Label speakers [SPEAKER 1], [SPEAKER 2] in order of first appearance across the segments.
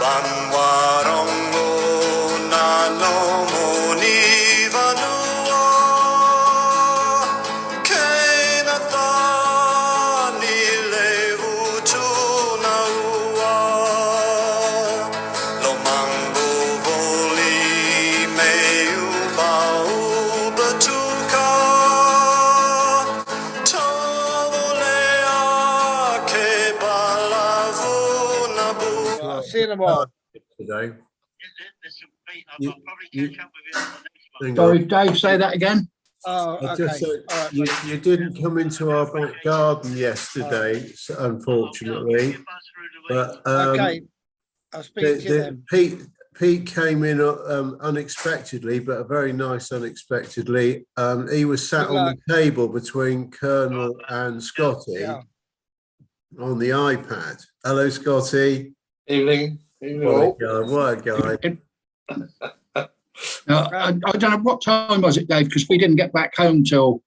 [SPEAKER 1] Vanwarongo nano moni vanua Kenata ni levu tuna ua Lomango voli meu bau batuka Tolea ke balavu nabu
[SPEAKER 2] See you tomorrow.
[SPEAKER 3] Today.
[SPEAKER 4] Sorry, Dave, say that again.
[SPEAKER 2] Oh,
[SPEAKER 3] I
[SPEAKER 2] okay.
[SPEAKER 3] just said
[SPEAKER 2] All right,
[SPEAKER 3] you didn't come into our back garden yesterday, unfortunately. But
[SPEAKER 2] okay. I'll speak to you then.
[SPEAKER 3] Pete came in unexpectedly, but a very nice unexpectedly. He was sat
[SPEAKER 2] Good
[SPEAKER 3] on
[SPEAKER 2] luck.
[SPEAKER 3] the table between Colonel and Scotty
[SPEAKER 2] Yeah.
[SPEAKER 3] on the iPad. Hello, Scotty.
[SPEAKER 5] Evening.
[SPEAKER 3] What a guy.
[SPEAKER 4] I don't know what time was it, Dave, because we didn't get back home till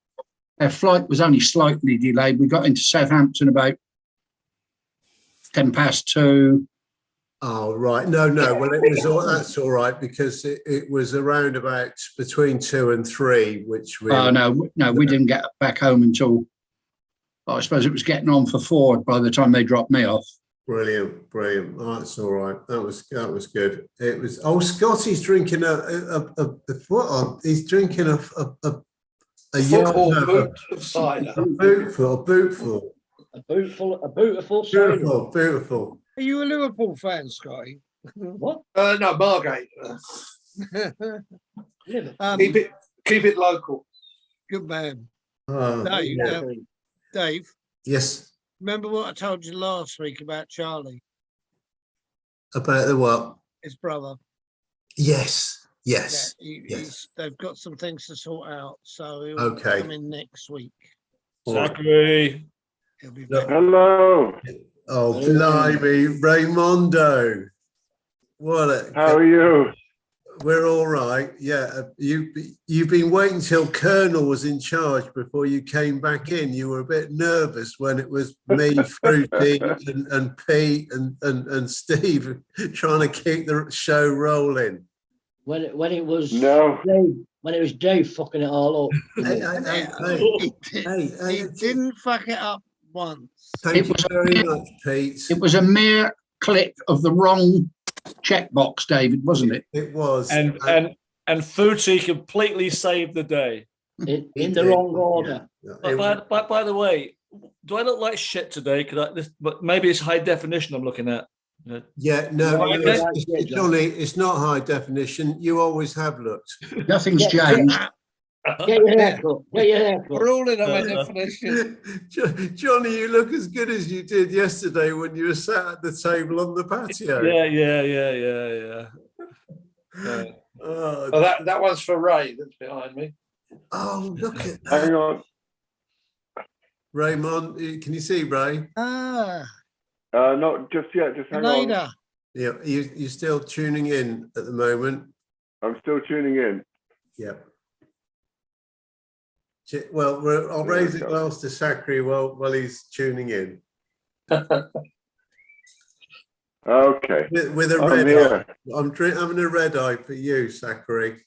[SPEAKER 4] our flight was only slightly delayed. We got into Southampton about 2:10.
[SPEAKER 3] Oh, right. No. Well, it was that's all right because it was around about between 2 and 3, which we.
[SPEAKER 4] Oh no, we didn't get back home until I suppose it was getting on for 4 by the time they dropped me off.
[SPEAKER 3] Brilliant. Oh, that's all right. That was good. It was. Oh, Scotty's drinking he's drinking a
[SPEAKER 5] boot of cider.
[SPEAKER 3] A bootful.
[SPEAKER 6] A beautiful cider.
[SPEAKER 3] Beautiful.
[SPEAKER 2] Are you a Liverpool fan, Scotty?
[SPEAKER 6] What?
[SPEAKER 5] No, Margate. Keep it local.
[SPEAKER 2] Good man.
[SPEAKER 3] Oh,
[SPEAKER 2] Dave,
[SPEAKER 3] yes.
[SPEAKER 2] remember what I told you last week about Charlie,
[SPEAKER 3] About the what?
[SPEAKER 2] his brother?
[SPEAKER 3] Yes.
[SPEAKER 2] Yeah,
[SPEAKER 3] Yes.
[SPEAKER 2] they've got some things to sort out, so he'll
[SPEAKER 3] Okay.
[SPEAKER 2] come in next week.
[SPEAKER 7] Zachary.
[SPEAKER 2] He'll be
[SPEAKER 3] Look.
[SPEAKER 2] back.
[SPEAKER 8] Hello.
[SPEAKER 3] Oh, blimey, Raymondo.
[SPEAKER 8] How are you?
[SPEAKER 3] We're all right. Yeah, you've been waiting till Colonel was in charge before you came back in. You were a bit nervous when it was me, Fruity, and Pete and Steve trying to keep the show rolling.
[SPEAKER 6] When it was
[SPEAKER 8] No.
[SPEAKER 6] Dave, when it was Dave fucking it all up.
[SPEAKER 2] He didn't fuck it up once.
[SPEAKER 3] Thank you very much, Pete.
[SPEAKER 4] It was a mere click of the wrong checkbox, David, wasn't it?
[SPEAKER 3] It was.
[SPEAKER 7] And Futi completely saved the day.
[SPEAKER 6] In the wrong order.
[SPEAKER 3] Yeah.
[SPEAKER 7] By the way, do I look like shit today? But maybe it's high definition I'm looking at.
[SPEAKER 3] Yeah, no,
[SPEAKER 7] Okay.
[SPEAKER 3] Johnny, it's not high definition. You always have looked.
[SPEAKER 4] Nothing's changed.
[SPEAKER 6] Get your haircut.
[SPEAKER 2] We're all in high definition.
[SPEAKER 3] Johnny, you look as good as you did yesterday when you were sat at the table on the patio.
[SPEAKER 7] Yeah.
[SPEAKER 3] Oh,
[SPEAKER 5] That one's for Ray that's behind me.
[SPEAKER 3] oh, look at that.
[SPEAKER 8] Hang on.
[SPEAKER 3] Raymond, can you see Ray?
[SPEAKER 8] Not just yet. Just hang on.
[SPEAKER 2] Later.
[SPEAKER 3] Yeah, you're still tuning in at the moment.
[SPEAKER 8] I'm still tuning in.
[SPEAKER 3] Yeah. Well, I'll raise a glass to Zachary while he's tuning in.
[SPEAKER 8] Okay.
[SPEAKER 3] With a
[SPEAKER 8] I'm
[SPEAKER 3] red
[SPEAKER 8] here.
[SPEAKER 3] eye. I'm having a red eye for you, Zachary.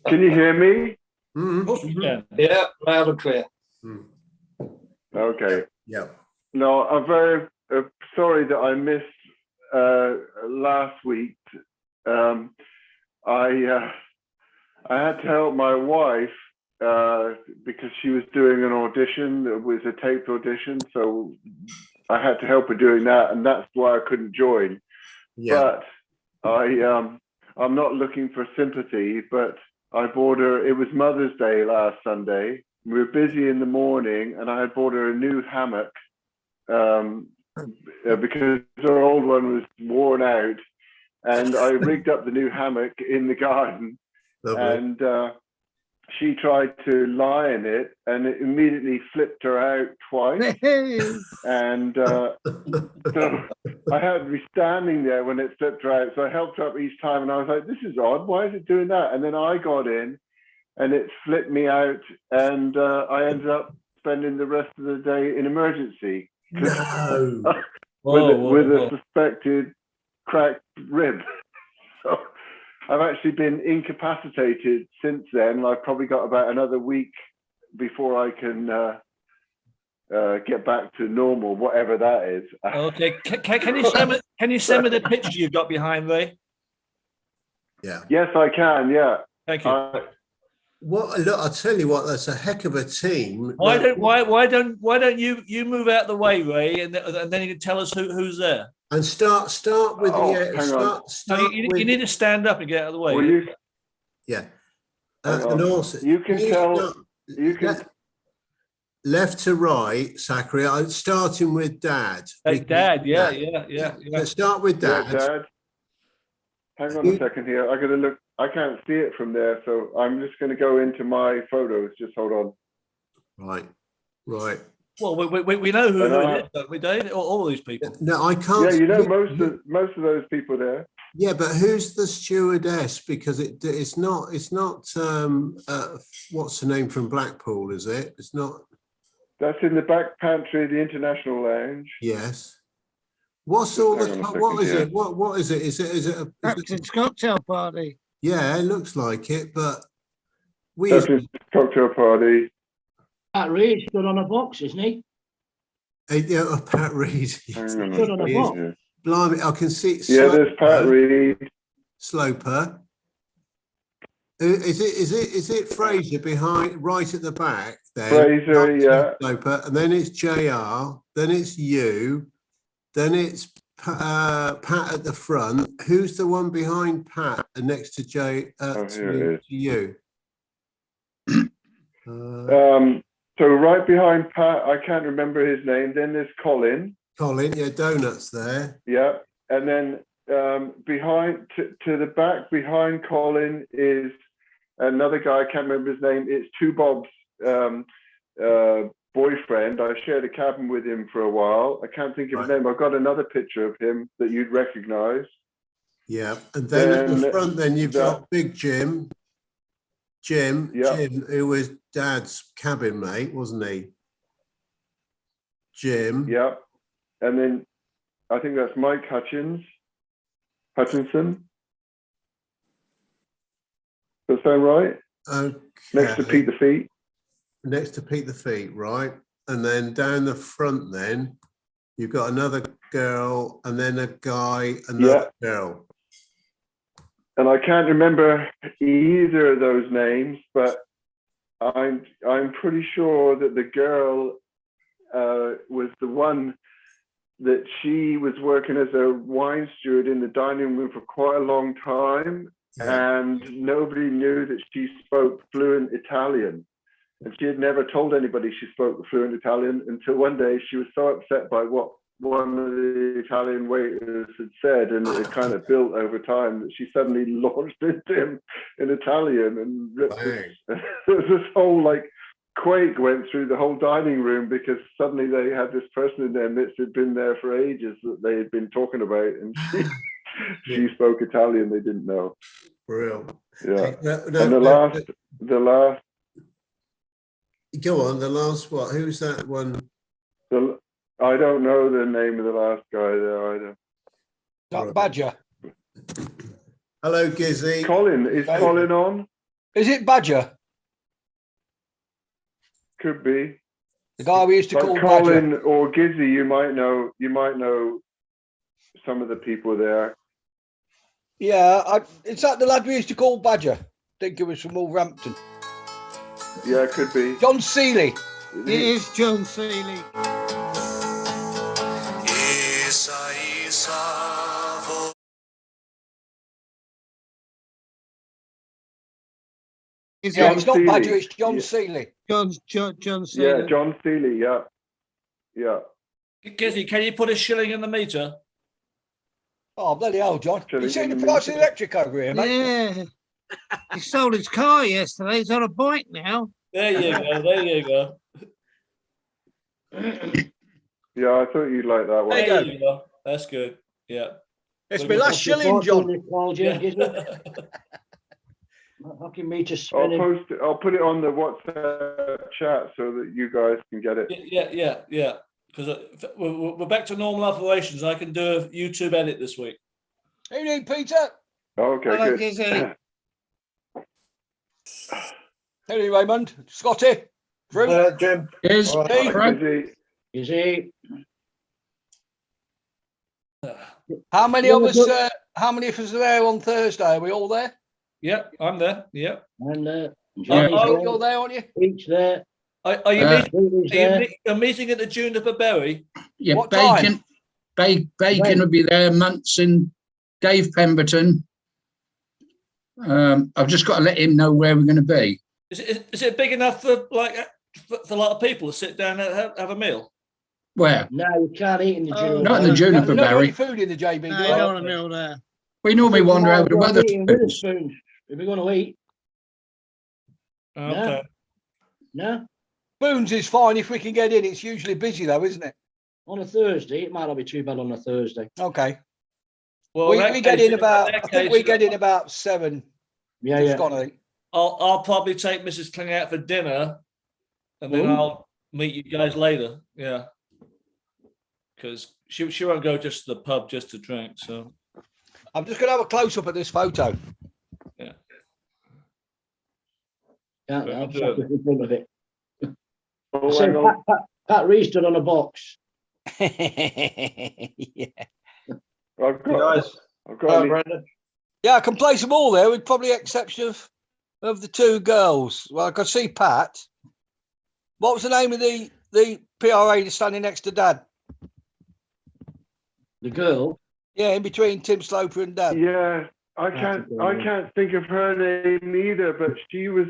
[SPEAKER 8] Can you hear me?
[SPEAKER 7] Yeah.
[SPEAKER 5] Yeah, loud and clear.
[SPEAKER 8] Okay.
[SPEAKER 3] Yeah.
[SPEAKER 8] No, I'm very sorry that I missed last week. I had to help my wife because she was doing an audition. It was a taped audition, so I had to help her doing that, and that's why I couldn't join.
[SPEAKER 3] Yeah.
[SPEAKER 8] But I'm not looking for sympathy, but I bought her, it was Mother's Day last Sunday. We were busy in the morning, and I had bought her a new hammock because her old one was worn out. And I rigged up the new hammock in the garden.
[SPEAKER 3] Lovely.
[SPEAKER 8] And she tried to lie in it, and it immediately flipped her out twice. And so I had to be standing there when it flipped her out. So I helped her up each time, and I was like, this is odd. Why is it doing that? And then I got in, and it flipped me out, and I ended up spending the rest of the day in emergency.
[SPEAKER 3] No.
[SPEAKER 8] with
[SPEAKER 7] whoa.
[SPEAKER 8] a suspected cracked rib. So I've actually been incapacitated since then. I've probably got about another week before I can get back to normal, whatever that is.
[SPEAKER 7] Okay. Can you send me the picture you've got behind Ray?
[SPEAKER 3] Yeah.
[SPEAKER 8] Yes, I can. Yeah.
[SPEAKER 7] Thank you.
[SPEAKER 3] What? Look, I'll tell you what. That's a heck of a team.
[SPEAKER 7] Why don't you move out the way, Ray, and then you can tell us who's there.
[SPEAKER 3] And start with the
[SPEAKER 8] hang on.
[SPEAKER 3] start
[SPEAKER 7] You
[SPEAKER 3] with
[SPEAKER 7] need to stand up and get out of the way.
[SPEAKER 8] Will you?
[SPEAKER 3] yeah.
[SPEAKER 8] Hang
[SPEAKER 3] And
[SPEAKER 8] on.
[SPEAKER 3] also
[SPEAKER 8] You can tell. You can.
[SPEAKER 3] left to right, Zachary. I'm starting with Dad.
[SPEAKER 7] Hey, Dad, yeah.
[SPEAKER 3] Let's start with
[SPEAKER 8] Yeah,
[SPEAKER 3] Dad.
[SPEAKER 8] Dad. Hang on a second here. I gotta look. I can't see it from there, so I'm just gonna go into my photos. Just hold on.
[SPEAKER 3] Right.
[SPEAKER 7] Well, we know who it is, don't we, Dave? All these people.
[SPEAKER 3] No, I can't.
[SPEAKER 8] Yeah, you know most of those people there.
[SPEAKER 3] Yeah, but who's the stewardess? Because it's not what's the name from Blackpool? Is it? It's not.
[SPEAKER 8] That's in the back pantry of the International Lounge.
[SPEAKER 3] Yes. What's
[SPEAKER 8] Just
[SPEAKER 3] all
[SPEAKER 8] hang
[SPEAKER 3] the?
[SPEAKER 8] on a
[SPEAKER 3] What
[SPEAKER 8] second
[SPEAKER 3] is
[SPEAKER 8] here.
[SPEAKER 3] it? What is it? Is it a?
[SPEAKER 2] Captain's cocktail party.
[SPEAKER 3] Yeah, it looks like it, but we.
[SPEAKER 8] That's his cocktail party.
[SPEAKER 6] Pat Reed stood on a box, isn't he?
[SPEAKER 3] Yeah, Pat Reed.
[SPEAKER 8] Hang on a
[SPEAKER 6] Stood on a
[SPEAKER 8] second
[SPEAKER 6] box.
[SPEAKER 8] here.
[SPEAKER 3] Blimey, I can see.
[SPEAKER 8] Yeah, there's Pat Reed.
[SPEAKER 3] Sloper. Is it Fraser behind, right at the back there?
[SPEAKER 8] Fraser, yeah.
[SPEAKER 3] Sloper, and then it's JR, then it's you, then it's Pat at the front. Who's the one behind Pat and next to
[SPEAKER 8] Here it is.
[SPEAKER 3] to you?
[SPEAKER 8] So right behind Pat, I can't remember his name. Then there's Colin.
[SPEAKER 3] Colin, yeah, donuts there.
[SPEAKER 8] Yeah, and then behind to the back behind Colin is another guy. I can't remember his name. It's Two Bob's boyfriend. I shared a cabin with him for a while. I can't think of his name. I've got another picture of him that you'd recognise.
[SPEAKER 3] Yeah, and then at the front, then you've got Big Jim, who was Dad's cabin mate, wasn't he? Jim.
[SPEAKER 8] Yeah, and then I think that's Mike Hutchinson. Does that sound right?
[SPEAKER 3] Okay.
[SPEAKER 8] Next to Pete the Feet.
[SPEAKER 3] Next to Pete the Feet, right? And then down the front, then you've got another girl, and then a guy, another girl.
[SPEAKER 8] And I can't remember either of those names, but I'm pretty sure that the girl was the one that she was working as a wine steward in the dining room for quite a long time, and nobody knew that she spoke fluent Italian. And she had never told anybody she spoke fluent Italian until one day she was so upset by what one of the Italian waiters had said, and it kind of built over time, that she suddenly launched into him in Italian, and there was this whole like quake went through the whole dining room, because suddenly they had this person in their midst who'd been there for ages that they had been talking about, and she spoke Italian. They didn't know.
[SPEAKER 3] For real.
[SPEAKER 8] Yeah. And the last.
[SPEAKER 3] Go on, the last what? Who's that one?
[SPEAKER 8] I don't know the name of the last guy there either.
[SPEAKER 9] Not Badger.
[SPEAKER 3] Hello, Gizzy.
[SPEAKER 8] Colin, is Colin on?
[SPEAKER 9] Is it Badger?
[SPEAKER 8] Could be.
[SPEAKER 9] The guy we used to call
[SPEAKER 8] Colin
[SPEAKER 9] Badger.
[SPEAKER 8] or Gizzy, you might know some of the people there.
[SPEAKER 9] Yeah, is that the lad we used to call Badger? I think it was from Wolverhampton.
[SPEAKER 8] Yeah, it could be.
[SPEAKER 9] John Seeley.
[SPEAKER 2] It is John Seeley.
[SPEAKER 9] Yeah, it's not
[SPEAKER 8] Seeley.
[SPEAKER 9] Badger, it's John Seeley.
[SPEAKER 2] John Seeley.
[SPEAKER 8] Yeah, John Seeley, yeah.
[SPEAKER 7] Gizzy, can you put a shilling in the meter?
[SPEAKER 9] Oh, bloody hell, John.
[SPEAKER 8] Shall
[SPEAKER 9] You
[SPEAKER 8] we
[SPEAKER 9] seen the
[SPEAKER 8] give him
[SPEAKER 9] price
[SPEAKER 8] a
[SPEAKER 9] of the electric over here, mate?
[SPEAKER 2] Yeah. He sold his car yesterday. He's on a bike now.
[SPEAKER 7] There you go. There you go.
[SPEAKER 8] Yeah, I thought you'd like that one.
[SPEAKER 7] There you go. That's good. Yeah.
[SPEAKER 9] It's my last shilling, John.
[SPEAKER 6] Fucking me to spinning.
[SPEAKER 8] I'll put it on the WhatsApp chat so that you guys can get it.
[SPEAKER 7] Yeah. because we're back to normal operations. I can do a YouTube edit this week.
[SPEAKER 9] Evening, Peter.
[SPEAKER 8] Okay,
[SPEAKER 2] Hello,
[SPEAKER 8] good.
[SPEAKER 2] Gizzy.
[SPEAKER 9] Hey, Raymond. Scotty. Drew.
[SPEAKER 5] Jim.
[SPEAKER 4] Is
[SPEAKER 5] All right.
[SPEAKER 9] Hey.
[SPEAKER 4] Frank?
[SPEAKER 8] Busy.
[SPEAKER 6] Is he?
[SPEAKER 9] How many
[SPEAKER 6] Yeah,
[SPEAKER 9] of us?
[SPEAKER 6] but-
[SPEAKER 9] How many of us are there on Thursday? Are we all there?
[SPEAKER 7] Yep, I'm there. Yep.
[SPEAKER 6] And
[SPEAKER 7] Yeah.
[SPEAKER 9] You're there, aren't you?
[SPEAKER 6] Pete's there.
[SPEAKER 7] Are you
[SPEAKER 4] Uh,
[SPEAKER 7] meeting?
[SPEAKER 6] Peter's there.
[SPEAKER 7] You're meeting at the Juniper Berry?
[SPEAKER 4] Yeah,
[SPEAKER 9] What
[SPEAKER 4] Bacon. Bacon
[SPEAKER 6] When?
[SPEAKER 4] will be there. Munson, Dave Pemberton. I've just got to let him know where we're going to be.
[SPEAKER 7] Is it big enough for for a lot of people to sit down and have a meal?
[SPEAKER 4] Where?
[SPEAKER 6] No, you can't eat in the
[SPEAKER 2] Oh,
[SPEAKER 6] junior.
[SPEAKER 4] Not in the
[SPEAKER 6] bar.
[SPEAKER 4] Juniper
[SPEAKER 9] No,
[SPEAKER 4] Berry.
[SPEAKER 9] food in the JB.
[SPEAKER 2] No,
[SPEAKER 9] do
[SPEAKER 2] you
[SPEAKER 9] we?
[SPEAKER 2] don't want a meal there.
[SPEAKER 4] We normally wander over to
[SPEAKER 6] Come on,
[SPEAKER 4] other
[SPEAKER 6] eating with us, spoons. If we're going to eat,
[SPEAKER 7] Okay.
[SPEAKER 6] no.
[SPEAKER 9] Spoons is fine if we can get in. It's usually busy though, isn't it?
[SPEAKER 6] On a Thursday, it might not be too bad on a Thursday.
[SPEAKER 9] Okay.
[SPEAKER 7] Well,
[SPEAKER 9] We get in about. I think we get in about 7.
[SPEAKER 6] Yeah,
[SPEAKER 9] to
[SPEAKER 6] yeah.
[SPEAKER 9] Scott, I think.
[SPEAKER 7] I'll probably take Mrs. Kling out for dinner, and then
[SPEAKER 6] Ooh.
[SPEAKER 7] I'll meet you guys later. Yeah, because she won't go just to the pub just to drink. So
[SPEAKER 9] I'm just going to have a close up at this photo.
[SPEAKER 6] Can't
[SPEAKER 7] Yeah,
[SPEAKER 6] now.
[SPEAKER 7] do it.
[SPEAKER 6] In front of it.
[SPEAKER 8] Oh,
[SPEAKER 6] So
[SPEAKER 8] hang on.
[SPEAKER 6] Pat Reed stood on a box.
[SPEAKER 9] Yeah.
[SPEAKER 8] I've got.
[SPEAKER 5] Guys.
[SPEAKER 8] I've got.
[SPEAKER 5] Hello,
[SPEAKER 8] any-
[SPEAKER 5] Brandon.
[SPEAKER 9] Yeah, I can place them all there with probably the exception of the 2 girls. Well, I could see Pat. What was the name of the PRA that's standing next to Dad?
[SPEAKER 6] The girl.
[SPEAKER 9] Yeah, in between Tim Sloper and Dad.
[SPEAKER 8] Yeah, I can't think of her name either, but she was.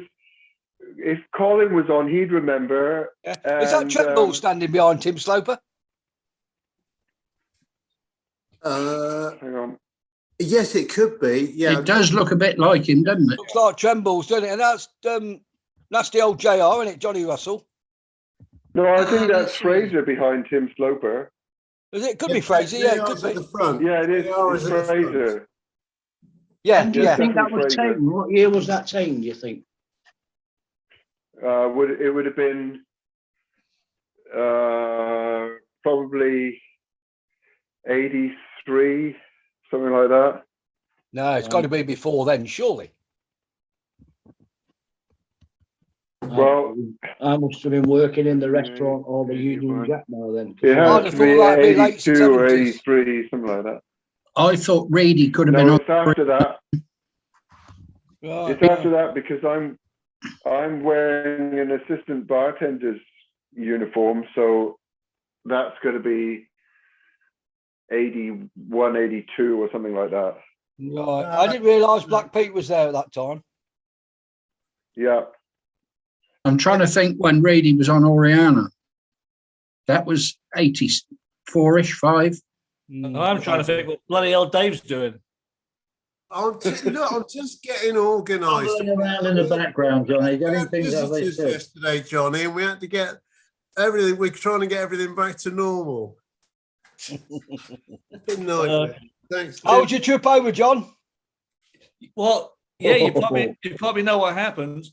[SPEAKER 8] If Colin was on, he'd remember.
[SPEAKER 9] Yeah. Is that
[SPEAKER 8] And,
[SPEAKER 9] Tremble standing behind Tim Sloper?
[SPEAKER 8] Hang on.
[SPEAKER 3] Yes, it could be. Yeah.
[SPEAKER 4] It does look a bit like him, doesn't it?
[SPEAKER 9] Looks like Tremble's, doesn't it? And that's nasty old JR, isn't it? Johnny Russell.
[SPEAKER 8] No, I think that's
[SPEAKER 3] let's see.
[SPEAKER 8] Fraser behind Tim Sloper.
[SPEAKER 9] Is it? Could be Fraser. Yeah, it could
[SPEAKER 3] at
[SPEAKER 9] be.
[SPEAKER 3] the front.
[SPEAKER 8] Yeah, it is.
[SPEAKER 3] JR
[SPEAKER 8] It's
[SPEAKER 3] at the front.
[SPEAKER 8] Fraser.
[SPEAKER 9] Yeah,
[SPEAKER 6] And do you
[SPEAKER 9] yeah.
[SPEAKER 6] think that was
[SPEAKER 8] Fraser.
[SPEAKER 6] taken? What year was that taken, do you think?
[SPEAKER 8] Would have been probably 83, something like that.
[SPEAKER 9] No, it's got to be before then, surely.
[SPEAKER 8] Well,
[SPEAKER 6] I must have been working in the restaurant or the Union Jack now then.
[SPEAKER 8] it
[SPEAKER 9] I'd
[SPEAKER 8] has
[SPEAKER 9] have
[SPEAKER 8] to be
[SPEAKER 9] thought that'd be late
[SPEAKER 8] 82 or
[SPEAKER 9] 70s.
[SPEAKER 8] 83, something like that.
[SPEAKER 4] I thought Reedy could have
[SPEAKER 8] No,
[SPEAKER 4] been
[SPEAKER 8] it's after that.
[SPEAKER 9] Right.
[SPEAKER 8] It's after that because I'm wearing an assistant bartender's uniform, so that's going to be 81, 82 or something like that.
[SPEAKER 9] Right. I didn't realise Black Pete was there at that time.
[SPEAKER 8] Yeah.
[SPEAKER 4] I'm trying to think when Reedy was on Oriana. That was 84-ish, 5.
[SPEAKER 7] I'm trying to think what bloody hell Dave's doing.
[SPEAKER 3] I'm just getting organised.
[SPEAKER 10] Running around in the background, Johnny,
[SPEAKER 3] We
[SPEAKER 10] getting
[SPEAKER 3] had
[SPEAKER 10] things as they
[SPEAKER 3] visitors
[SPEAKER 10] should.
[SPEAKER 3] yesterday, Johnny, and we had to get everything. We're trying to get everything back to normal. Been nightmare. Thanks.
[SPEAKER 9] How was your trip over, John?
[SPEAKER 7] Well, yeah, you probably know what happened.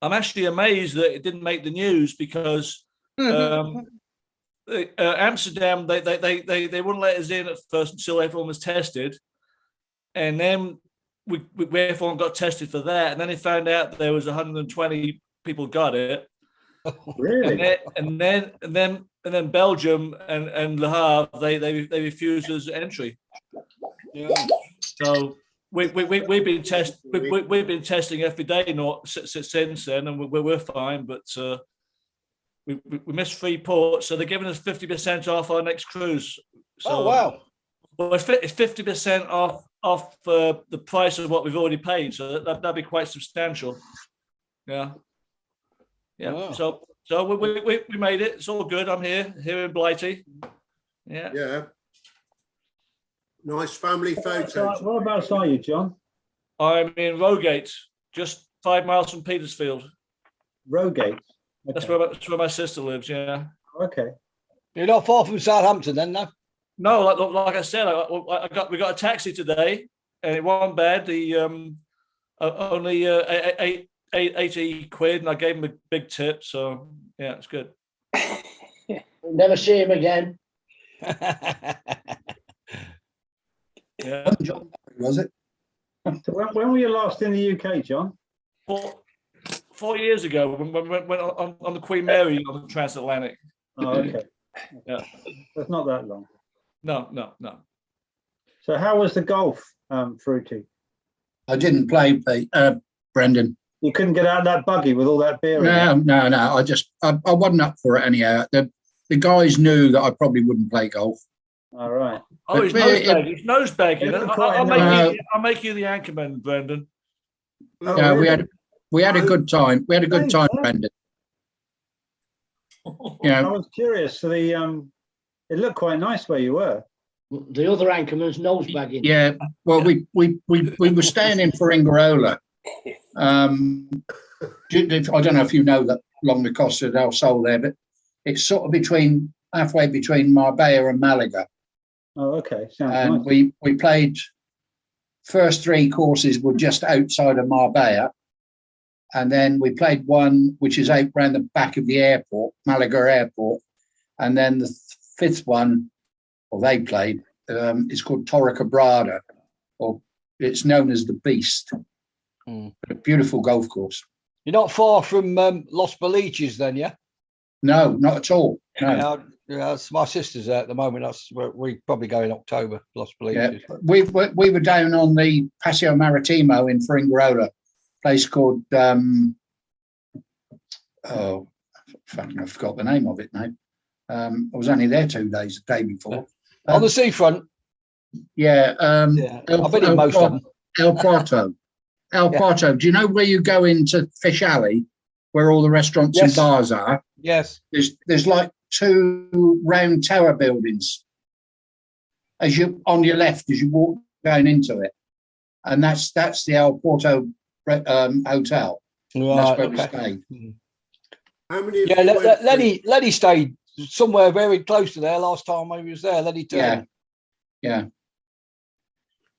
[SPEAKER 7] I'm actually amazed that it didn't make the news because Amsterdam they wouldn't let us in at first until everyone was tested, and then we everyone got tested for that, and then they found out there was 120 people got it.
[SPEAKER 10] Really?
[SPEAKER 7] And then Belgium and Le Havre they refused us entry.
[SPEAKER 9] Yeah.
[SPEAKER 7] So we've been testing every day since then, and we're fine. But we missed 3 ports, so they're giving us 50% off our next cruise. So,
[SPEAKER 9] Oh wow.
[SPEAKER 7] Well, it's 50% off the price of what we've already paid, so that'd be quite substantial. Yeah. Yeah.
[SPEAKER 9] Wow.
[SPEAKER 7] So we made it. It's all good. I'm here in Blighty. Yeah.
[SPEAKER 3] Yeah. Nice family photos.
[SPEAKER 10] Whereabouts are you, John?
[SPEAKER 7] I'm in Rogate, just 5 miles from Petersfield.
[SPEAKER 10] Rogate.
[SPEAKER 7] That's
[SPEAKER 10] Okay.
[SPEAKER 7] where my sister lives. Yeah.
[SPEAKER 10] Okay.
[SPEAKER 9] You're not far from Southampton then, no?
[SPEAKER 7] No, like I said, we got a taxi today, and it wasn't bad. The only 80 quid, and I gave him a big tip. So yeah, it's good.
[SPEAKER 6] Never see him again.
[SPEAKER 7] Yeah.
[SPEAKER 4] Was it?
[SPEAKER 10] So when were you last in the UK, John?
[SPEAKER 7] 4 years ago, when we went on the Queen Mary on the transatlantic.
[SPEAKER 10] Oh, okay.
[SPEAKER 7] Yeah.
[SPEAKER 10] That's not that long.
[SPEAKER 7] No.
[SPEAKER 10] So how was the golf, Fruity?
[SPEAKER 4] I didn't play, Brendan.
[SPEAKER 10] You couldn't get out of that buggy with all that beer in it?
[SPEAKER 4] No. I wasn't up for it anyhow. The guys knew that I probably wouldn't play golf.
[SPEAKER 10] All right.
[SPEAKER 7] Oh, he's nose-bagging.
[SPEAKER 10] It looked quite
[SPEAKER 7] I'll make you the anchorman, Brendan.
[SPEAKER 10] Oh,
[SPEAKER 4] Yeah,
[SPEAKER 10] really?
[SPEAKER 4] we had a good time. We had a good time, Brendan.
[SPEAKER 10] I was curious. So it looked quite nice where you were.
[SPEAKER 6] The other anchorman's nose bagging.
[SPEAKER 4] Yeah. Well, we were staying in Furingarola. I don't know if you know that along the Costa del Sol there, but it's sort of halfway between Marbella and Malaga.
[SPEAKER 10] Oh, okay. Sounds
[SPEAKER 4] And
[SPEAKER 10] nice.
[SPEAKER 4] we played first 3 courses were just outside of Marbella. And then we played one which is out around the back of the airport, Malaga Airport. And then the 5th one, or they played, is called Torre Quebrada, or it's known as the Beast. A beautiful golf course.
[SPEAKER 9] You're not far from Los Boliches then, yeah?
[SPEAKER 4] No, not at all. No.
[SPEAKER 9] Yeah, my sister's there at the moment. That's where we probably go in October, Los Boliches.
[SPEAKER 4] Yeah. We were down on the Paseo Maritimo in Furingarola, place called I forgot the name of it now. I was only there 2 days, the day before.
[SPEAKER 9] On the seafront.
[SPEAKER 4] Yeah.
[SPEAKER 9] I've been in most of them.
[SPEAKER 4] El Porto. Porto. Do you know where you go into Fish Alley, where all the restaurants and bars are?
[SPEAKER 9] Yes.
[SPEAKER 4] There's like 2 round tower buildings as you on your left as you walk down into it, and that's the El Porto hotel.
[SPEAKER 9] Right,
[SPEAKER 4] that's where we
[SPEAKER 9] okay.
[SPEAKER 4] stayed.
[SPEAKER 3] How many? Of
[SPEAKER 9] Yeah,
[SPEAKER 3] you went through-
[SPEAKER 9] Lenny stayed somewhere very close to there last time I was there. Lenny too.
[SPEAKER 4] Yeah.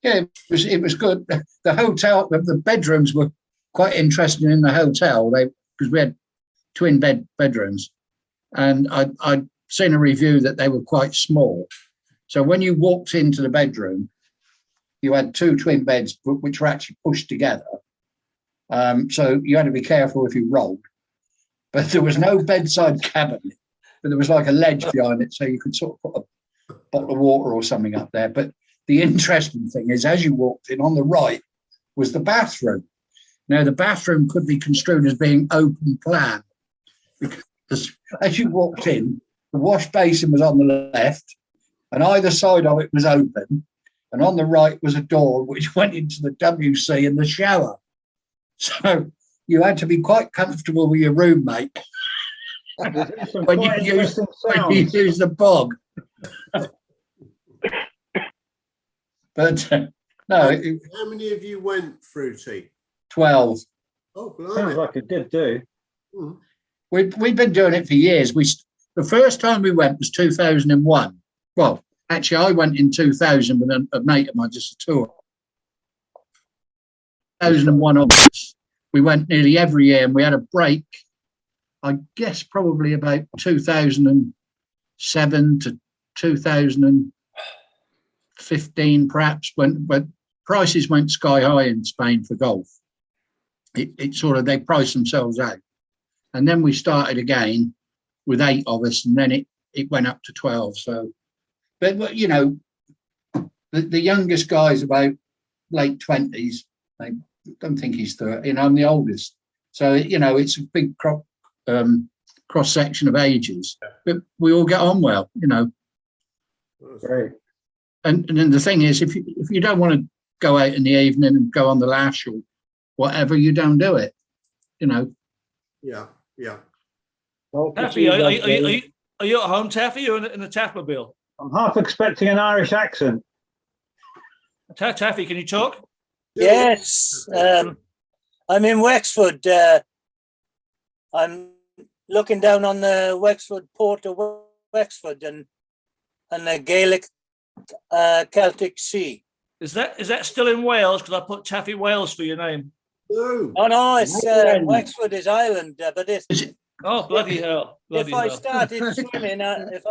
[SPEAKER 4] It was good. The hotel, the bedrooms were quite interesting in the hotel. Because we had twin bedrooms, and I'd seen a review that they were quite small. So when you walked into the bedroom, you had 2 twin beds which were actually pushed together. So you had to be careful if you rolled. But there was no bedside cabinet, but there was like a ledge behind it, so you could sort of put a bottle of water or something up there. But the interesting thing is, as you walked in, on the right was the bathroom. Now, the bathroom could be construed as being open plan, because as you walked in, the wash basin was on the left, and either side of it was open, and on the right was a door which went into the WC and the shower. So you had to be quite comfortable with your roommate when you use the bog. But no.
[SPEAKER 3] How many of you went, Fruity?
[SPEAKER 4] 12.
[SPEAKER 3] Oh, blimey.
[SPEAKER 10] Sounds like it did do.
[SPEAKER 4] We've been doing it for years. The first time we went was 2001. Well, actually, I went in 2000 with a mate of mine, just a tour. 2001 onwards. We went nearly every year, and we had a break, I guess probably about 2007 to 2015, perhaps, when prices went sky high in Spain for golf. It sort of, they priced themselves out. And then we started again with 8 of us, and then it went up to 12. So, but you know, the youngest guy's about late 20s. I don't think he's 30, and I'm the oldest. So, you know, it's a big cross section of ages, but we all get on well, you know.
[SPEAKER 10] Great.
[SPEAKER 4] And then the thing is, if you don't want to go out in the evening and go on the lash or whatever, you don't do it, you know.
[SPEAKER 3] Yeah.
[SPEAKER 7] Taffy, are you at home, Taffy, or in the Taffmobile?
[SPEAKER 10] I'm half expecting an Irish accent.
[SPEAKER 7] Taffy, can you talk?
[SPEAKER 11] Yes, I'm in Wexford. I'm looking down on the Wexford port of Wexford and the Gaelic Celtic Sea.
[SPEAKER 7] Is that still in Wales? Because I put Taffy Wales for your name.
[SPEAKER 3] No.
[SPEAKER 11] Oh no, it's Wexford is Ireland, but it's
[SPEAKER 7] Oh, bloody hell.
[SPEAKER 11] If
[SPEAKER 7] Bloody
[SPEAKER 11] I
[SPEAKER 7] hell.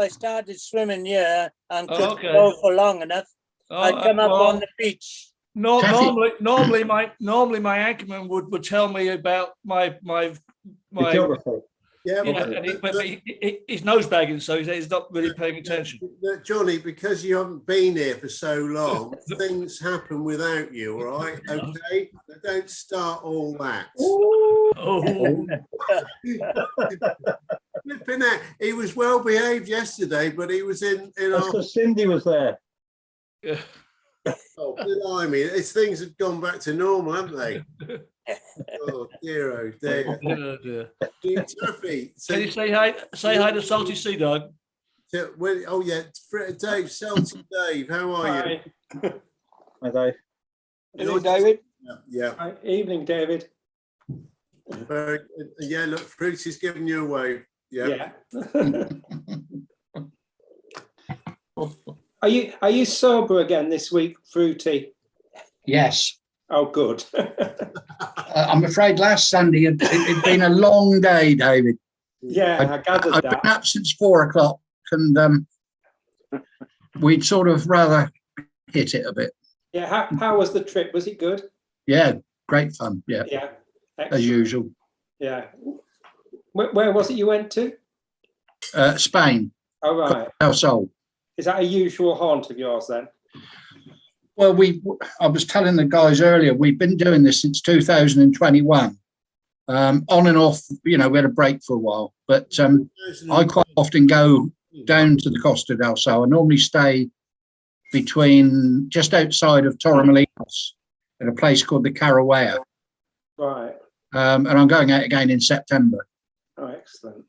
[SPEAKER 11] started swimming, yeah, and
[SPEAKER 7] Oh,
[SPEAKER 11] could
[SPEAKER 7] okay.
[SPEAKER 11] go for long enough,
[SPEAKER 7] Oh,
[SPEAKER 11] I'd come up
[SPEAKER 7] well,
[SPEAKER 11] on the beach.
[SPEAKER 4] Kathy-
[SPEAKER 7] normally my anchorman would tell me about my
[SPEAKER 10] Geography.
[SPEAKER 3] Yeah,
[SPEAKER 7] yeah, and he's nosebagging, so he's not really paying attention.
[SPEAKER 3] Johnny, because you haven't been here for so long, things happen without you, all right? Okay? Don't start all that.
[SPEAKER 7] Oh,
[SPEAKER 3] Flipping out. He was well behaved yesterday, but he was in
[SPEAKER 10] That's
[SPEAKER 3] our.
[SPEAKER 10] because Cindy was there.
[SPEAKER 7] yeah.
[SPEAKER 3] Oh, blimey. These things have gone back to normal, haven't they? Oh, dear, oh, dear.
[SPEAKER 7] Oh, dear.
[SPEAKER 3] Tuffy.
[SPEAKER 7] Can you say hi to Salty Sea Dog?
[SPEAKER 3] Oh, yeah. Dave, Salty Dave, how are you?
[SPEAKER 10] Hi, Dave.
[SPEAKER 9] Hello, David.
[SPEAKER 3] Yeah.
[SPEAKER 12] Hi, evening, David.
[SPEAKER 3] Very good. Yeah, look, Fruity's giving you a wave. Yeah.
[SPEAKER 12] Are you sober again this week, Fruity?
[SPEAKER 4] Yes.
[SPEAKER 12] Oh, good.
[SPEAKER 4] I'm afraid last Sunday it'd been a long day, David.
[SPEAKER 12] Yeah, I gathered
[SPEAKER 4] I've
[SPEAKER 12] that.
[SPEAKER 4] been up since 4 o'clock, and we'd sort of rather hit it a bit.
[SPEAKER 12] Yeah, how was the trip? Was it good?
[SPEAKER 4] Yeah, great fun. Yeah,
[SPEAKER 12] Yeah,
[SPEAKER 4] as
[SPEAKER 12] excellent.
[SPEAKER 4] usual.
[SPEAKER 12] Yeah. Where was it you went to?
[SPEAKER 4] Spain,
[SPEAKER 12] Oh, right.
[SPEAKER 4] El Sol.
[SPEAKER 12] Is that a usual haunt of yours then?
[SPEAKER 4] Well, I was telling the guys earlier, we've been doing this since 2021. On and off, we had a break for a while, but I quite often go down to the Costa del Sol. I normally stay between just outside of Torremolinos at a place called the Carawaya.
[SPEAKER 12] Right.
[SPEAKER 4] And I'm going out again in September
[SPEAKER 12] Oh, excellent.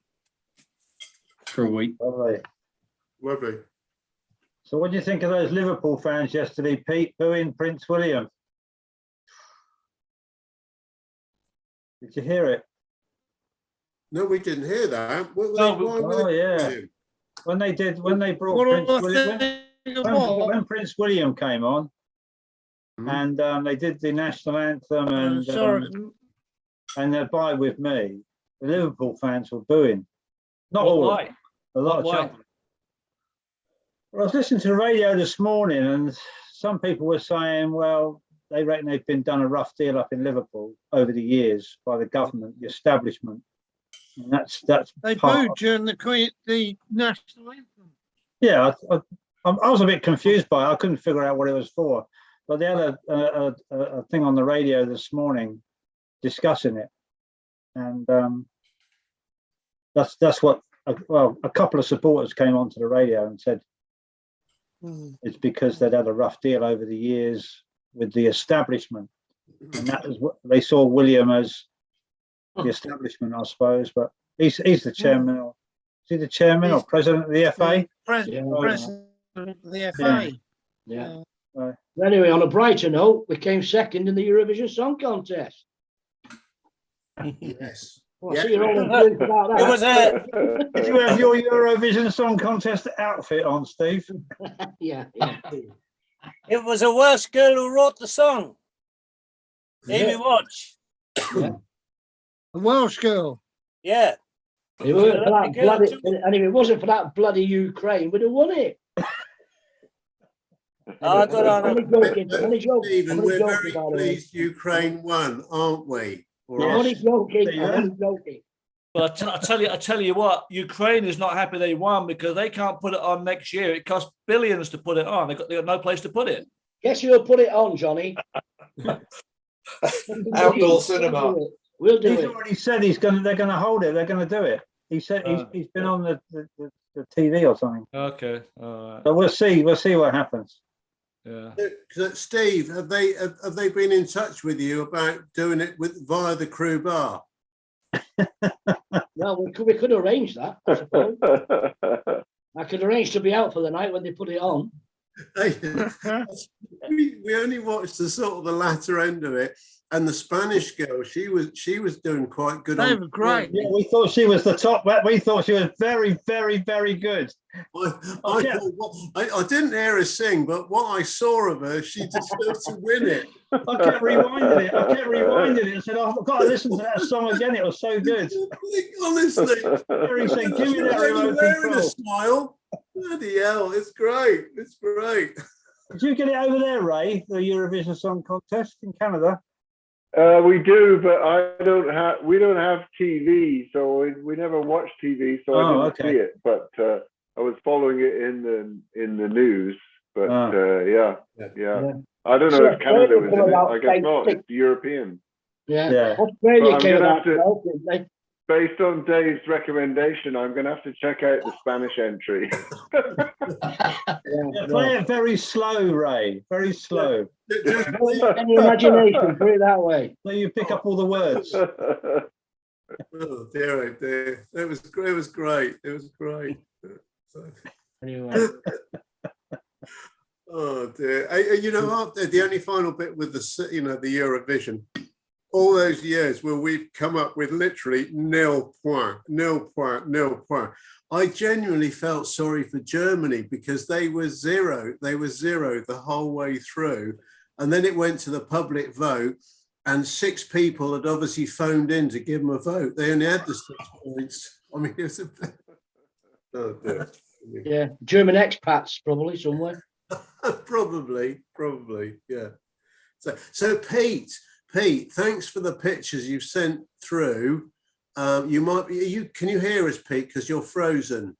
[SPEAKER 4] for a week.
[SPEAKER 10] Lovely.
[SPEAKER 3] Lovely.
[SPEAKER 10] So what do you think of those Liverpool fans yesterday, Pete, booing Prince William? Did you hear it?
[SPEAKER 3] No, we didn't hear that.
[SPEAKER 10] When they brought
[SPEAKER 2] What
[SPEAKER 10] Prince
[SPEAKER 2] do I
[SPEAKER 10] William,
[SPEAKER 2] think of what?
[SPEAKER 10] when Prince William came on, and they did the national anthem and
[SPEAKER 2] Sorry.
[SPEAKER 10] Abide With Me, the Liverpool fans were booing. Not all,
[SPEAKER 7] Why?
[SPEAKER 10] a lot
[SPEAKER 7] Why?
[SPEAKER 10] of chanting. Well, I was listening to the radio this morning, and some people were saying, well, they reckon they've been done a rough deal up in Liverpool over the years by the government, the establishment. And that's
[SPEAKER 2] They
[SPEAKER 10] part
[SPEAKER 2] booed during the national anthem.
[SPEAKER 10] Yeah, I was a bit confused by it. I couldn't figure out what it was for. But they had a thing on the radio this morning discussing it, and that's what. A couple of supporters came onto the radio and said it's because they'd had a rough deal over the years with the establishment, and that was what they saw William as the establishment, I suppose. But he's the chairman. Is he the chairman or president of the FA?
[SPEAKER 2] President of the FA.
[SPEAKER 6] Yeah. Anyway, on a brighter note, we came second in the Eurovision Song Contest.
[SPEAKER 3] Yes.
[SPEAKER 6] Well, I see you're all enthused about that.
[SPEAKER 11] It was
[SPEAKER 10] Did you have your Eurovision Song Contest outfit on, Steve?
[SPEAKER 6] Yeah.
[SPEAKER 11] It was a Welsh girl who wrote the song. Amy Watch.
[SPEAKER 2] A Welsh girl.
[SPEAKER 11] Yeah.
[SPEAKER 6] If it wasn't for that bloody, and if it wasn't for that bloody Ukraine, we'd have won it.
[SPEAKER 11] I got on.
[SPEAKER 6] I'm only joking.
[SPEAKER 3] Stephen,
[SPEAKER 6] I'm only
[SPEAKER 3] we're
[SPEAKER 6] joking,
[SPEAKER 3] very
[SPEAKER 6] by the way.
[SPEAKER 3] pleased Ukraine won, aren't we? All
[SPEAKER 6] I'm
[SPEAKER 3] right.
[SPEAKER 6] only joking. I'm only joking.
[SPEAKER 7] But I tell you what, Ukraine is not happy they won because they can't put it on next year. It costs billions to put it on. They got no place to put it.
[SPEAKER 6] Guess who'll put it on, Johnny?
[SPEAKER 5] Outdoor cinema.
[SPEAKER 6] We'll do
[SPEAKER 10] He's
[SPEAKER 6] it.
[SPEAKER 10] already said they're gonna hold it. They're gonna do it. He said he's been on the TV or something.
[SPEAKER 7] Okay, all right.
[SPEAKER 10] So we'll see what happens.
[SPEAKER 7] Yeah.
[SPEAKER 3] Steve, have they been in touch with you about doing it via the Crew Bar?
[SPEAKER 6] Well, we could arrange that, I suppose. I could arrange to be out for the night when they put it on.
[SPEAKER 3] We only watched the latter end of it. and the Spanish girl, she was doing quite good.
[SPEAKER 2] They
[SPEAKER 3] on
[SPEAKER 2] were great.
[SPEAKER 10] Yeah, we thought she was the top. We thought she was very, very, very good.
[SPEAKER 3] I didn't hear her sing, but what I saw of her, she deserved to win it.
[SPEAKER 10] I kept rewinding it. And said, oh, I've got to listen to that song again. It was so good.
[SPEAKER 3] Honestly,
[SPEAKER 10] Mary said, give me that remote
[SPEAKER 3] wearing a
[SPEAKER 10] control.
[SPEAKER 3] smile. Bloody hell, it's great. It's great.
[SPEAKER 10] Did you get it over there, Ray? The Eurovision Song Contest in Canada?
[SPEAKER 8] We do, but we don't have TV, so we never watch TV, so I didn't see it. But I was following it in the news. But yeah. I don't know if Canada was in it. I guess not. It's European.
[SPEAKER 6] Yeah. Australia came out.
[SPEAKER 8] Based on Dave's recommendation, I'm going to have to check out the Spanish entry.
[SPEAKER 10] Play it very slow, Ray. Very slow.
[SPEAKER 6] Any imagination, put it that way.
[SPEAKER 10] So you pick up all the words.
[SPEAKER 3] Oh dear, oh dear. It was great. It was great.
[SPEAKER 6] Anyway.
[SPEAKER 3] Oh dear. You know, the only final bit with the Eurovision, all those years where we've come up with literally nil point. I genuinely felt sorry for Germany because they were zero the whole way through. And then it went to the public vote and 6 people had obviously phoned in to give them a vote. They only had the 6 points. I mean, it was a bit... Oh dear.
[SPEAKER 6] Yeah, German expats probably somewhere.
[SPEAKER 3] probably, yeah. So Pete, thanks for the pictures you've sent through. You might be. Can you hear us, Pete? Because you're frozen.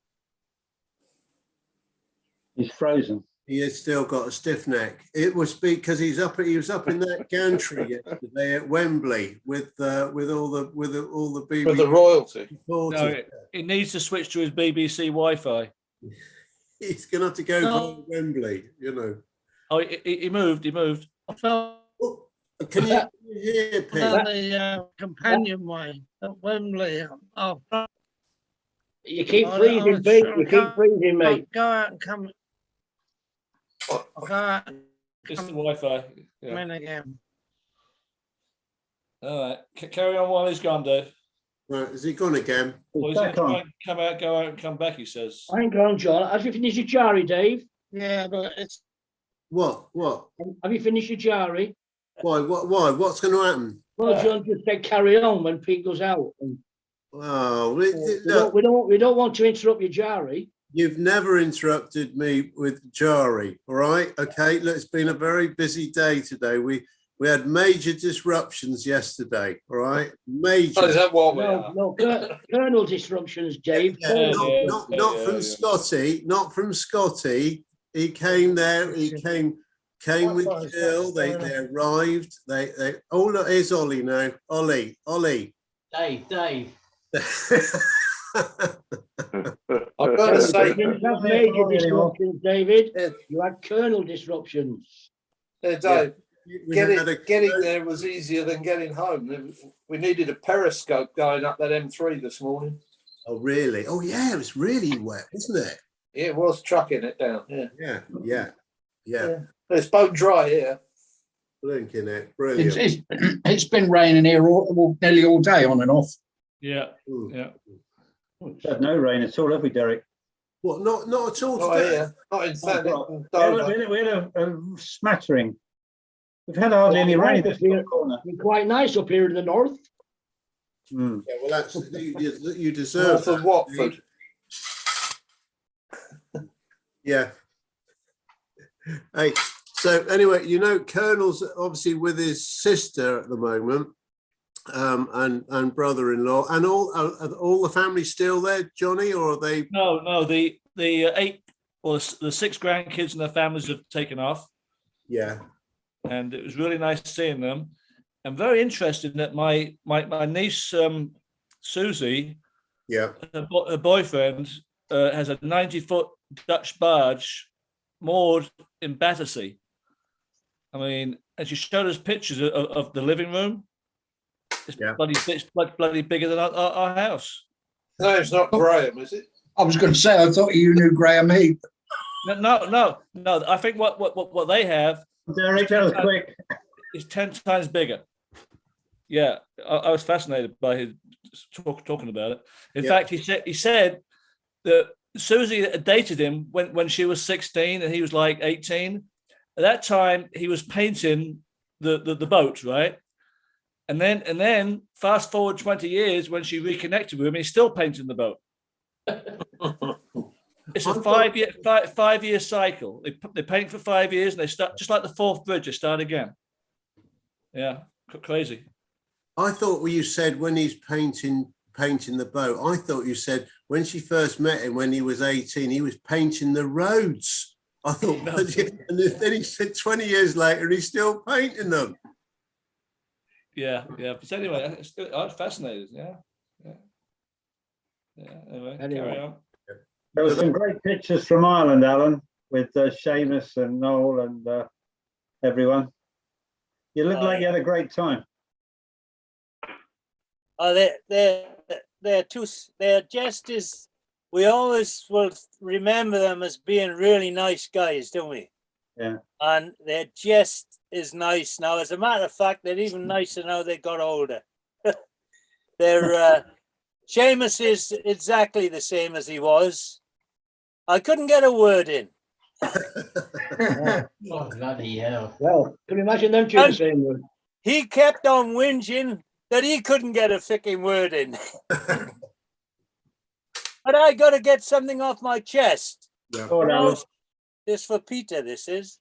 [SPEAKER 10] He's frozen.
[SPEAKER 3] He has still got a stiff neck. It was because he was up in that gantry yesterday at Wembley with all the BBC.
[SPEAKER 5] With the royalty.
[SPEAKER 7] No, he needs to switch to his BBC Wi-Fi.
[SPEAKER 3] He's going to have to go to Wembley, you know.
[SPEAKER 7] Oh, he moved.
[SPEAKER 2] I felt
[SPEAKER 3] Can you hear, Pete?
[SPEAKER 2] the companion way at Wembley. Oh,
[SPEAKER 6] you keep freezing, Pete. You keep freezing, mate.
[SPEAKER 2] Go out and come. Go out.
[SPEAKER 7] It's the Wi-Fi.
[SPEAKER 2] Come in again.
[SPEAKER 7] All right. Carry on while he's gone, Dave.
[SPEAKER 3] Right, is he gone again?
[SPEAKER 7] Well, he's going to try and come out, go out and come back, he says.
[SPEAKER 6] Hang on, John. Have you finished your jarry, Dave?
[SPEAKER 2] Yeah, but it's...
[SPEAKER 3] What?
[SPEAKER 6] Have you finished your jarry?
[SPEAKER 3] Why? What's going to happen?
[SPEAKER 6] Well, John just said carry on when Pete goes out.
[SPEAKER 3] Oh,
[SPEAKER 6] we don't want to interrupt your jarry.
[SPEAKER 3] You've never interrupted me with Jari, all right? Okay, look, it's been a very busy day today. We had major disruptions yesterday, all right? Major.
[SPEAKER 5] Oh, is that what we are?
[SPEAKER 6] No, Colonel disruptions, Dave.
[SPEAKER 3] Not from Scotty, not from Scotty. He came there, he came with Jill, they arrived, oh, look, here's Ollie now. Ollie.
[SPEAKER 6] Dave.
[SPEAKER 5] I've got to say,
[SPEAKER 6] You didn't have major disruptions, David. You had Colonel disruptions.
[SPEAKER 5] Dave, getting there was easier than getting home. We needed a periscope going up that M3 this morning.
[SPEAKER 3] Oh, really? Oh, yeah, it was really wet, wasn't it?
[SPEAKER 5] Yeah, it was trucking it down.
[SPEAKER 3] Yeah.
[SPEAKER 5] It's boat dry here.
[SPEAKER 3] Blinking it, brilliant.
[SPEAKER 4] It's been raining here nearly all day, on and off.
[SPEAKER 7] Yeah.
[SPEAKER 10] We've had no rain at all, have we, Derek?
[SPEAKER 3] What? Not at all today.
[SPEAKER 5] Not in
[SPEAKER 10] Thanet. We had a smattering. We've had hardly any rain this corner.
[SPEAKER 6] It's quite nice up here in the north.
[SPEAKER 3] Yeah, well, that's you deserve
[SPEAKER 5] that, Watford.
[SPEAKER 3] Yeah. Hey, so anyway, you know, Colonel's obviously with his sister at the moment, and brother-in-law, and all the family still there, Johnny, or are they?
[SPEAKER 7] No, the 8 or the 6 grandkids and their families have taken off.
[SPEAKER 3] Yeah.
[SPEAKER 7] And it was really nice seeing them. I'm very interested that my niece Susie, her boyfriend has a 90-foot Dutch barge moored in Battersea. I mean, and she showed us pictures of the living room. It's bloody bigger than our house.
[SPEAKER 5] No, it's not Graham, is it?
[SPEAKER 4] I was going to say, I thought you knew Graham Heath.
[SPEAKER 7] No. I think what they have.
[SPEAKER 10] Derek, that was quick.
[SPEAKER 7] Is 10 times bigger. Yeah, I was fascinated by his talking about it. In fact, he said that Susie had dated him when she was 16 and he was like 18. At that time, he was painting the boat, right? And then fast forward 20 years when she reconnected with him, he's still painting the boat. It's a 5-year cycle. They paint for 5 years and they start just like the Forth Bridge. They start again. Yeah, crazy.
[SPEAKER 3] I thought you said when he's painting the boat. I thought you said when she first met him when he was 18, he was painting the roads. I thought, no. And then he said 20 years later, he's still painting them.
[SPEAKER 7] Yeah. But anyway, I'm fascinated. Yeah. Anyway, carry on.
[SPEAKER 10] There were some great pictures from Ireland, Alan, with Seamus and Noel and everyone. You look like you had a great time.
[SPEAKER 11] Oh, they're just as, we always will remember them as being really nice guys, don't we?
[SPEAKER 10] Yeah.
[SPEAKER 11] And they're just as nice now. As a matter of fact, they're even nicer now they got older. Seamus is exactly the same as he was. I couldn't get a word in.
[SPEAKER 6] Oh, bloody hell. Well, can you imagine them two the same word?
[SPEAKER 11] He kept on whinging that he couldn't get a fucking word in. But I got to get something off my chest.
[SPEAKER 10] Yeah.
[SPEAKER 11] This for Peter, this is.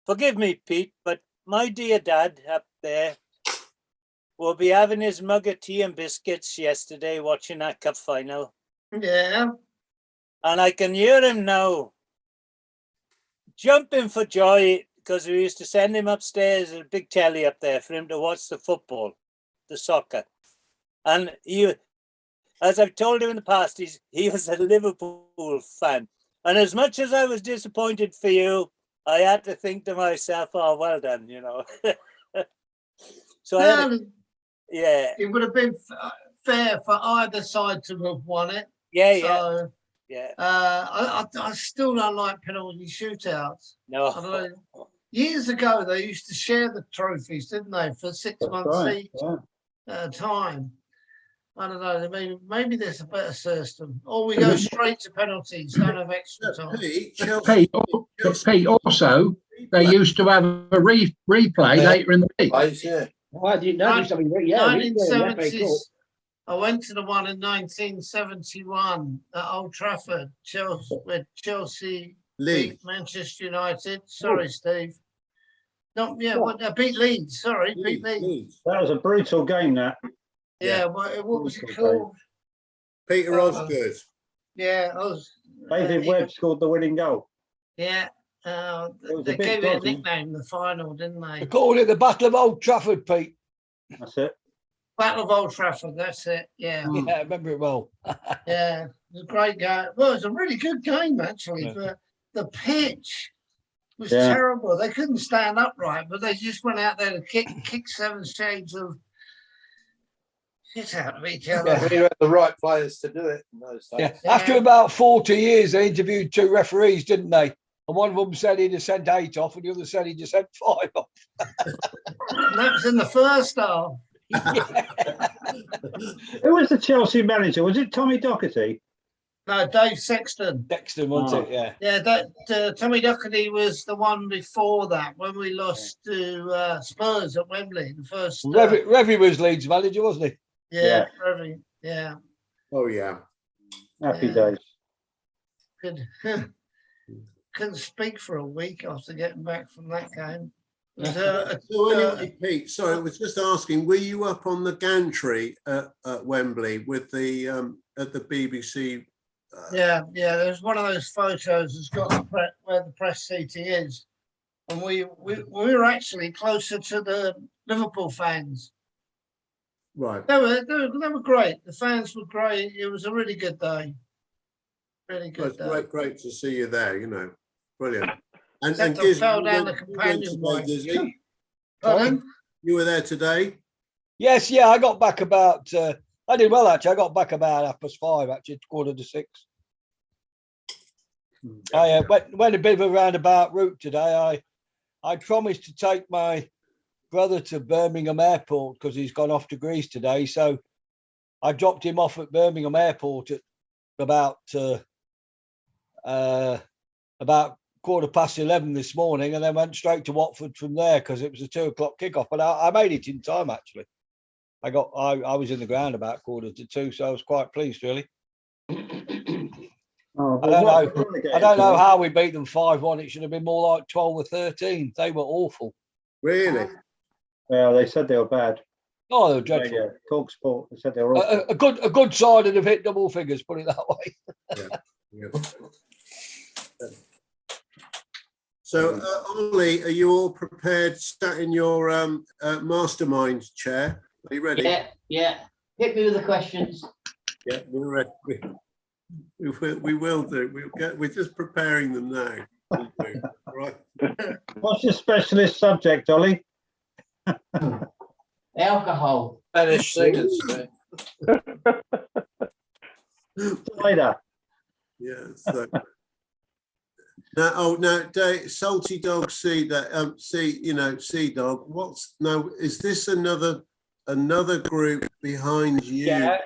[SPEAKER 11] Forgive me, Pete, but my dear dad up there will be having his mug of tea and biscuits yesterday watching that cup final.
[SPEAKER 2] Yeah.
[SPEAKER 11] And I can hear him now jumping for joy because we used to send him upstairs a big telly up there for him to watch the football, the soccer. And he, as I've told him in the past, he was a Liverpool fan. And as much as I was disappointed for you, I had to think to myself, oh, well done, you know. So
[SPEAKER 2] it would have been fair for either side to have won it.
[SPEAKER 11] Yeah.
[SPEAKER 2] I still don't like penalty shootouts.
[SPEAKER 11] No.
[SPEAKER 2] Years ago, they used to share the trophies, didn't they, for 6 months each at a time. I don't know. Maybe there's a better system, or we go straight to penalties, don't have extra time.
[SPEAKER 4] Pete, also, they used to have a replay later in the week.
[SPEAKER 6] I didn't know.
[SPEAKER 2] 1970s. I went to the one in 1971 at Old Trafford, with Chelsea beat Manchester United. Sorry, Steve. Beat Leeds. Sorry, beat Leeds.
[SPEAKER 10] That was a brutal game, that.
[SPEAKER 2] Yeah, what was it called?
[SPEAKER 3] Peter Osgood.
[SPEAKER 2] Yeah,
[SPEAKER 10] David Webb scored the winning goal.
[SPEAKER 2] Yeah. They gave it a nickname, the final, didn't they?
[SPEAKER 9] They called it the Battle of Old Trafford, Pete.
[SPEAKER 10] That's it.
[SPEAKER 2] Battle of Old Trafford, that's it. Yeah.
[SPEAKER 9] Yeah, I remember it well.
[SPEAKER 2] Yeah, it was a great game. Well, it was a really good game, actually, but the pitch was terrible. They couldn't stand upright, but they just went out there to kick 7 shades of shit out of each other.
[SPEAKER 5] Yeah, you had the right players to do it in those days.
[SPEAKER 9] Yeah. After about 40 years, they interviewed 2 referees, didn't they? And one of them said he'd have sent 8 off, and the other said he just sent 5 off.
[SPEAKER 2] And that was in the first half.
[SPEAKER 10] Who was the Chelsea manager? Was it Tommy Docherty?
[SPEAKER 2] No, Dave Sexton.
[SPEAKER 9] Sexton, wasn't it? Yeah.
[SPEAKER 2] Yeah, that Tommy Docherty was the one before that when we lost to Spurs at Wembley. The first.
[SPEAKER 9] Revy was Leeds manager, wasn't he?
[SPEAKER 2] Yeah, Revy. Yeah.
[SPEAKER 3] Oh yeah.
[SPEAKER 10] Happy days.
[SPEAKER 2] Couldn't speak for a week after getting back from that game.
[SPEAKER 3] Pete, sorry, I was just asking, were you up on the gantry at Wembley with the at the BBC?
[SPEAKER 2] Yeah, there's one of those photos that's got where the press seating is, and we were actually closer to the Liverpool fans.
[SPEAKER 3] Right.
[SPEAKER 2] They were great. The fans were great. It was a really good day. Really good day.
[SPEAKER 3] Great to see you there. You know, brilliant. And
[SPEAKER 2] Giz, fell down the companion way.
[SPEAKER 3] Pardon? You were there today?
[SPEAKER 9] Yes, yeah. I got back about. I did well actually. I got back about 5:30, actually, 5:45. I went a bit of a roundabout route today. I promised to take my brother to Birmingham Airport because he's gone off to Greece today. So I dropped him off at Birmingham Airport at about 11:15 this morning, and then went straight to Watford from there because it was a 2 o'clock kickoff. But I made it in time actually. I was in the ground about 1:45, so I was quite pleased really.
[SPEAKER 10] Oh,
[SPEAKER 9] I don't know how we beat them 5-1. It should have been more like 12 or 13. They were awful.
[SPEAKER 3] Really?
[SPEAKER 10] Yeah, they said they were bad.
[SPEAKER 9] Oh, they were dreadful.
[SPEAKER 10] Yeah, Talk Sport. They said they were awful.
[SPEAKER 9] A good side and have hit double figures. Put it that way.
[SPEAKER 3] Yeah. So, Ollie, are you all prepared? Sat in your mastermind chair? Are you ready?
[SPEAKER 6] Yeah. Hit me with the questions.
[SPEAKER 3] Yeah, we're ready. We will do. We're just preparing them now. Right.
[SPEAKER 10] What's your specialist subject, Ollie?
[SPEAKER 6] Alcohol.
[SPEAKER 5] Spanish singers.
[SPEAKER 10] Cider.
[SPEAKER 3] Yeah. So. Now, Dave, Salty Dog Sea Dog. Is this another group behind you?
[SPEAKER 12] Yeah.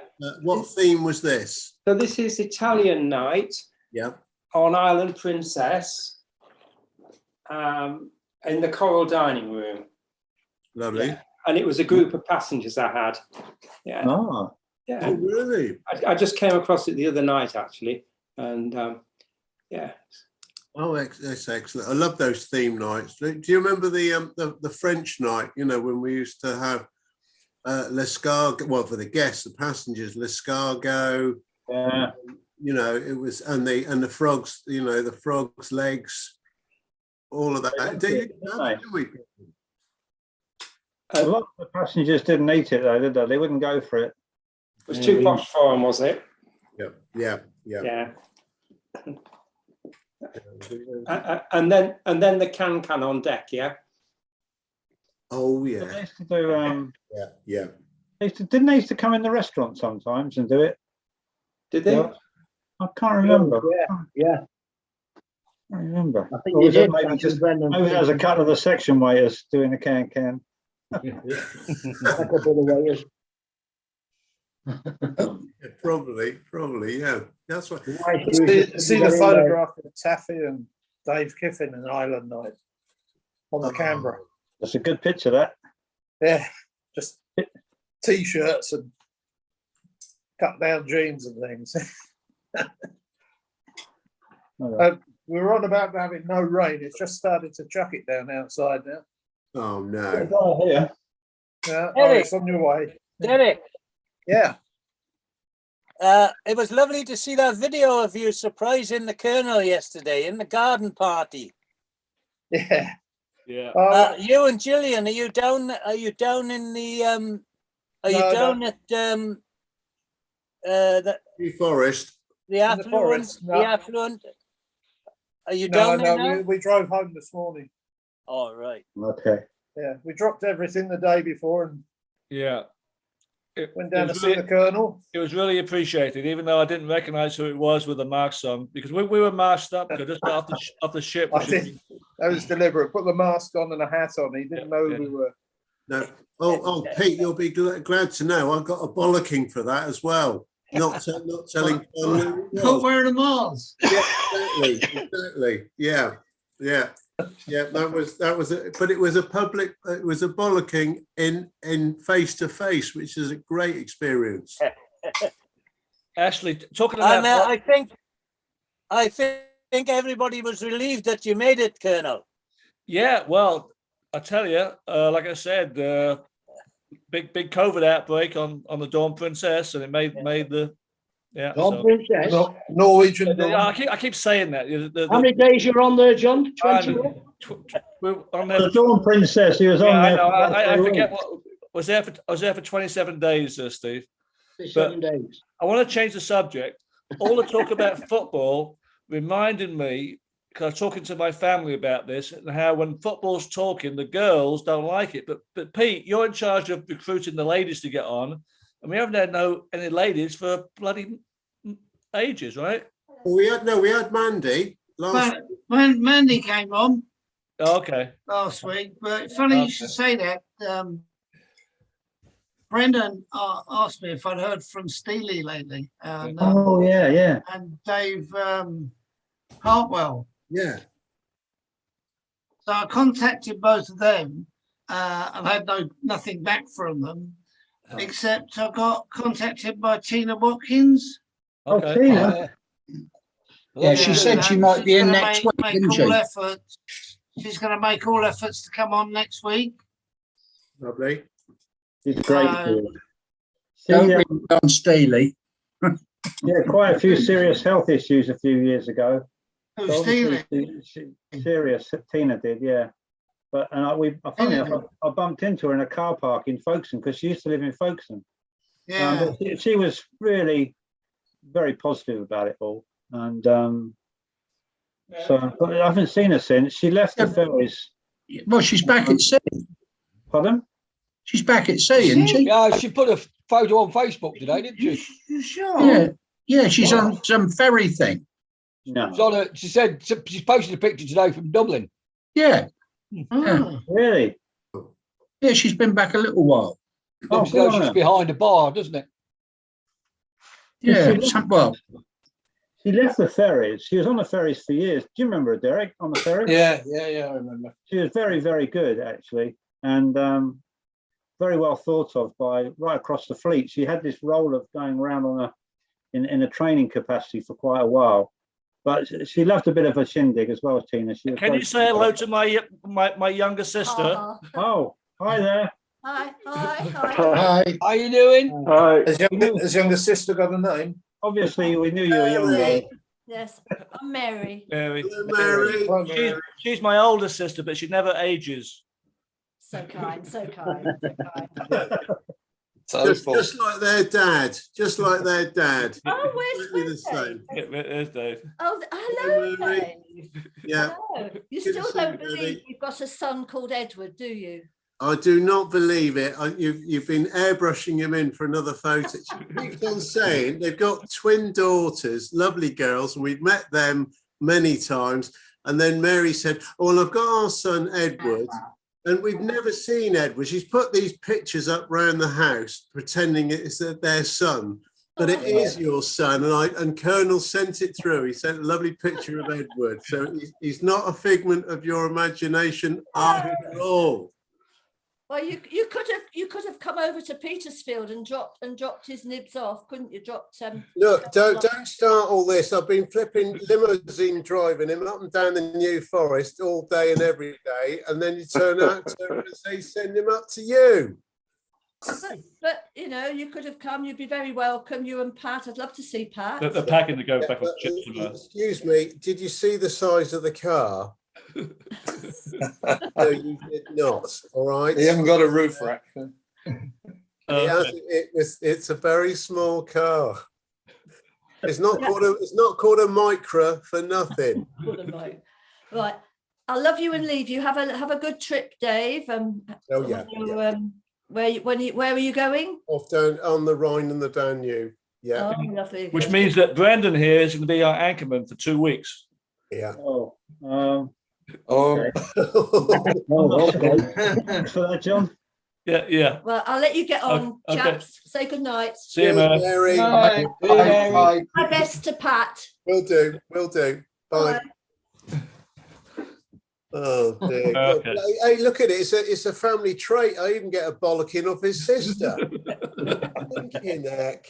[SPEAKER 3] What theme was this?
[SPEAKER 12] So this is Italian night.
[SPEAKER 3] Yeah.
[SPEAKER 12] On Island Princess, in the Coral Dining Room.
[SPEAKER 3] Lovely.
[SPEAKER 12] Yeah. And it was a group of passengers I had. Yeah.
[SPEAKER 10] Oh.
[SPEAKER 12] Yeah.
[SPEAKER 3] Oh, really?
[SPEAKER 12] I just came across it the other night actually, and yeah.
[SPEAKER 3] Oh, that's excellent. I love those theme nights. Do you remember the French night? You know, when we used to have l'escargot. Well, for the guests, the passengers, l'escargot.
[SPEAKER 10] Yeah.
[SPEAKER 3] You know, it was and the frogs. You know, the frogs' legs. All of that. Did we?
[SPEAKER 10] A lot of the passengers didn't eat it though, did they? They wouldn't go for it.
[SPEAKER 12] It was too posh for them, was it?
[SPEAKER 3] Yeah.
[SPEAKER 12] And then the can on deck, yeah.
[SPEAKER 3] Oh
[SPEAKER 10] They
[SPEAKER 3] yeah.
[SPEAKER 10] used to do.
[SPEAKER 3] Yeah.
[SPEAKER 10] Didn't they used to come in the restaurant sometimes and do it?
[SPEAKER 12] Did they?
[SPEAKER 10] Yeah. I can't remember.
[SPEAKER 6] Yeah.
[SPEAKER 10] I can't remember.
[SPEAKER 6] I think
[SPEAKER 10] Or
[SPEAKER 6] they
[SPEAKER 10] was it
[SPEAKER 6] did.
[SPEAKER 10] maybe there was a couple of the section waiters doing the can.
[SPEAKER 3] Probably, yeah. That's right.
[SPEAKER 5] See the photograph of Taffy and Dave Kiffin in Island Night on the Canberra.
[SPEAKER 10] That's a good picture, that.
[SPEAKER 5] Yeah, just t-shirts and cut down jeans and things. We're on about having no rain. It's just started to chuck it down outside now.
[SPEAKER 3] Oh no.
[SPEAKER 10] Oh, yeah.
[SPEAKER 5] Yeah,
[SPEAKER 11] Derek.
[SPEAKER 5] it's on your way.
[SPEAKER 11] Derek,
[SPEAKER 5] Yeah.
[SPEAKER 11] it was lovely to see that video of you surprising the Colonel yesterday in the garden party.
[SPEAKER 5] Yeah.
[SPEAKER 7] Yeah.
[SPEAKER 11] You and Gillian, are you down in the
[SPEAKER 3] New Forest.
[SPEAKER 11] the
[SPEAKER 5] In the
[SPEAKER 11] affluent?
[SPEAKER 5] forest, no.
[SPEAKER 11] The affluent? Are you
[SPEAKER 5] No,
[SPEAKER 11] down there now?
[SPEAKER 5] we drove home this morning.
[SPEAKER 11] All right.
[SPEAKER 10] Okay.
[SPEAKER 5] Yeah, we dropped everything the day before and
[SPEAKER 7] Yeah.
[SPEAKER 5] went down to see the Colonel.
[SPEAKER 7] It was really appreciated, even though I didn't recognise who it was with the masks on, because we were masked up just off the ship.
[SPEAKER 5] I did. That was deliberate. Put the mask on and a hat on. He didn't know who we were.
[SPEAKER 3] No. Oh, Pete, you'll be glad to know I got a bollocking for that as well. Not telling.
[SPEAKER 2] Not wearing a mask.
[SPEAKER 3] Yeah, exactly. Yeah. That was it. But it was a bollocking in face to face, which is a great experience.
[SPEAKER 7] Ashley, talking about.
[SPEAKER 11] And I think everybody was relieved that you made it, Colonel.
[SPEAKER 7] Yeah, well, I tell you, like I said, big COVID outbreak on the Dawn Princess, and it made the
[SPEAKER 6] Dawn Princess.
[SPEAKER 5] Norwegian.
[SPEAKER 7] I keep saying that.
[SPEAKER 6] How many days you're on there, John? 21?
[SPEAKER 7] We're on there
[SPEAKER 10] The Dawn Princess, he was on there.
[SPEAKER 7] I forget what was there for. I was there for 27 days, Steve.
[SPEAKER 6] 7 days.
[SPEAKER 7] I want to change the subject. All the talk about football reminded me, because I was talking to my family about this, and how when football's talking, the girls don't like it. But Pete, you're in charge of recruiting the ladies to get on, and we haven't had any ladies for bloody ages, right?
[SPEAKER 3] We had Mandy last.
[SPEAKER 2] Mandy came on.
[SPEAKER 7] Okay.
[SPEAKER 2] last week. But funny you should say that. Brendan asked me if I'd heard from Steely lately. And,
[SPEAKER 10] Oh yeah.
[SPEAKER 2] and Dave Hartwell.
[SPEAKER 3] Yeah.
[SPEAKER 2] So I contacted both of them and had nothing back from them, except I got contacted by Tina Watkins.
[SPEAKER 10] Oh,
[SPEAKER 7] Okay.
[SPEAKER 10] Tina.
[SPEAKER 4] Yeah, she said she might be in next week, didn't she?
[SPEAKER 2] She's going to make all efforts to come on next week.
[SPEAKER 3] Lovely.
[SPEAKER 10] She's great.
[SPEAKER 4] Don't read on Steely.
[SPEAKER 10] Yeah, quite a few serious health issues a few years ago.
[SPEAKER 2] Who,
[SPEAKER 10] So
[SPEAKER 2] Steely?
[SPEAKER 10] Serious, Tina did, yeah. But funny enough, I bumped into her in a car park in Folkestone because she used to live in Folkestone.
[SPEAKER 2] Yeah.
[SPEAKER 10] But she was really very positive about it all, and so but I haven't seen her since. She left the ferries.
[SPEAKER 4] Well, she's back at sea.
[SPEAKER 10] Pardon?
[SPEAKER 4] She's back at sea, isn't she?
[SPEAKER 9] Yeah, she put a photo on Facebook today, didn't she?
[SPEAKER 2] You sure?
[SPEAKER 4] Yeah, yeah. She's on some ferry thing.
[SPEAKER 10] No.
[SPEAKER 9] She said she's posted a picture today from Dublin.
[SPEAKER 4] Yeah.
[SPEAKER 10] Really?
[SPEAKER 4] Yeah, she's been back a little while.
[SPEAKER 9] Oh, she's behind a bar, doesn't it?
[SPEAKER 4] Yeah.
[SPEAKER 10] She left the ferries. She was on the ferries for years. Do you remember her, Derek, on the ferry?
[SPEAKER 5] Yeah, I remember.
[SPEAKER 10] She was very, very good, actually, and very well thought of by right across the fleet. She had this role of going around in a training capacity for quite a while. But she loved a bit of a shindig as well as Tina.
[SPEAKER 7] Can you say hello to my younger sister?
[SPEAKER 10] Oh, hi there.
[SPEAKER 13] Hi.
[SPEAKER 4] Hi.
[SPEAKER 9] How you doing?
[SPEAKER 8] Hi.
[SPEAKER 5] Has younger sister got a name?
[SPEAKER 10] Obviously, we knew you were younger.
[SPEAKER 13] Yes, I'm Mary.
[SPEAKER 7] Mary.
[SPEAKER 3] Mary.
[SPEAKER 7] She's my older sister, but she never ages.
[SPEAKER 13] So kind, so kind.
[SPEAKER 3] Just like their dad. Just like their dad.
[SPEAKER 13] Oh, where's
[SPEAKER 3] the same.
[SPEAKER 7] There's Dave.
[SPEAKER 13] Oh, hello, Dave.
[SPEAKER 3] Yeah.
[SPEAKER 13] Hello. You
[SPEAKER 3] Good
[SPEAKER 13] still
[SPEAKER 3] to see
[SPEAKER 13] don't
[SPEAKER 3] you,
[SPEAKER 13] believe
[SPEAKER 3] baby.
[SPEAKER 13] you've got a son called Edward, do you?
[SPEAKER 3] I do not believe it. You've been airbrushing him in for another photo. She keeps on saying they've got twin daughters, lovely girls, and we've met them many times. And then Mary said, "Oh, well, I've got our son Edward, and we've never seen Edward." She's put these pictures up around the house, pretending it's their son, but it is your son. And Colonel sent it through. He sent a lovely picture of Edward, so he's not a figment of your imagination after all.
[SPEAKER 13] Well, you could have come over to Petersfield and dropped his nibs off, couldn't you?
[SPEAKER 3] Look, don't start all this. I've been flipping limousine driving him up and down the New Forest all day and every day, and then you turn out to say send him up to you.
[SPEAKER 13] But you know, you could have come. You'd be very welcome. You and Pat. I'd love to see Pat.
[SPEAKER 7] They're packing to go back on ships.
[SPEAKER 3] Excuse me, did you see the size of the car? No, you did not. All right.
[SPEAKER 5] You haven't got a roof rack.
[SPEAKER 3] It's a very small car. It's not called a Micra for nothing.
[SPEAKER 13] Right. I'll love you and leave you. Have a good trip, Dave.
[SPEAKER 3] Oh yeah.
[SPEAKER 13] Where are you going?
[SPEAKER 3] Off down on the Rhine and the Danube. Yeah.
[SPEAKER 13] Oh, lovely.
[SPEAKER 7] Which means that Brendan here is going to be our anchorman for 2 weeks.
[SPEAKER 3] Yeah.
[SPEAKER 10] Okay. Thanks for that, John.
[SPEAKER 7] Yeah.
[SPEAKER 13] Well, I'll let you get on,
[SPEAKER 7] Okay.
[SPEAKER 13] chaps. Say good night.
[SPEAKER 7] See you,
[SPEAKER 3] Mary.
[SPEAKER 4] Bye. Bye.
[SPEAKER 13] My best to Pat.
[SPEAKER 3] Will do. Bye. Oh dear.
[SPEAKER 7] Okay.
[SPEAKER 3] Hey, look at it. It's a family trait. I even get a bollocking off his sister. Thinking heck.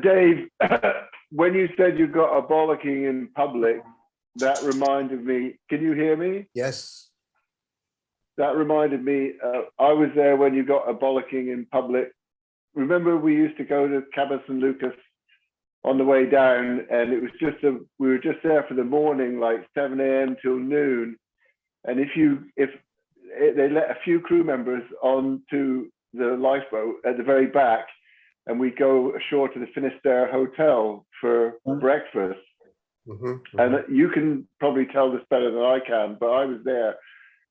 [SPEAKER 8] Dave, when you said you got a bollocking in public, that reminded me. Can you hear me?
[SPEAKER 3] Yes.
[SPEAKER 8] That reminded me. I was there when you got a bollocking in public. Remember, we used to go to Cabot and Lucas on the way down, and it was we were just there for the morning, like 7 a.m. till noon. And if they let a few crew members onto the lifeboat at the very back, and we go ashore to the Finisterre Hotel for breakfast.
[SPEAKER 3] Mm-hmm.
[SPEAKER 8] And you can probably tell this better than I can, but I was there.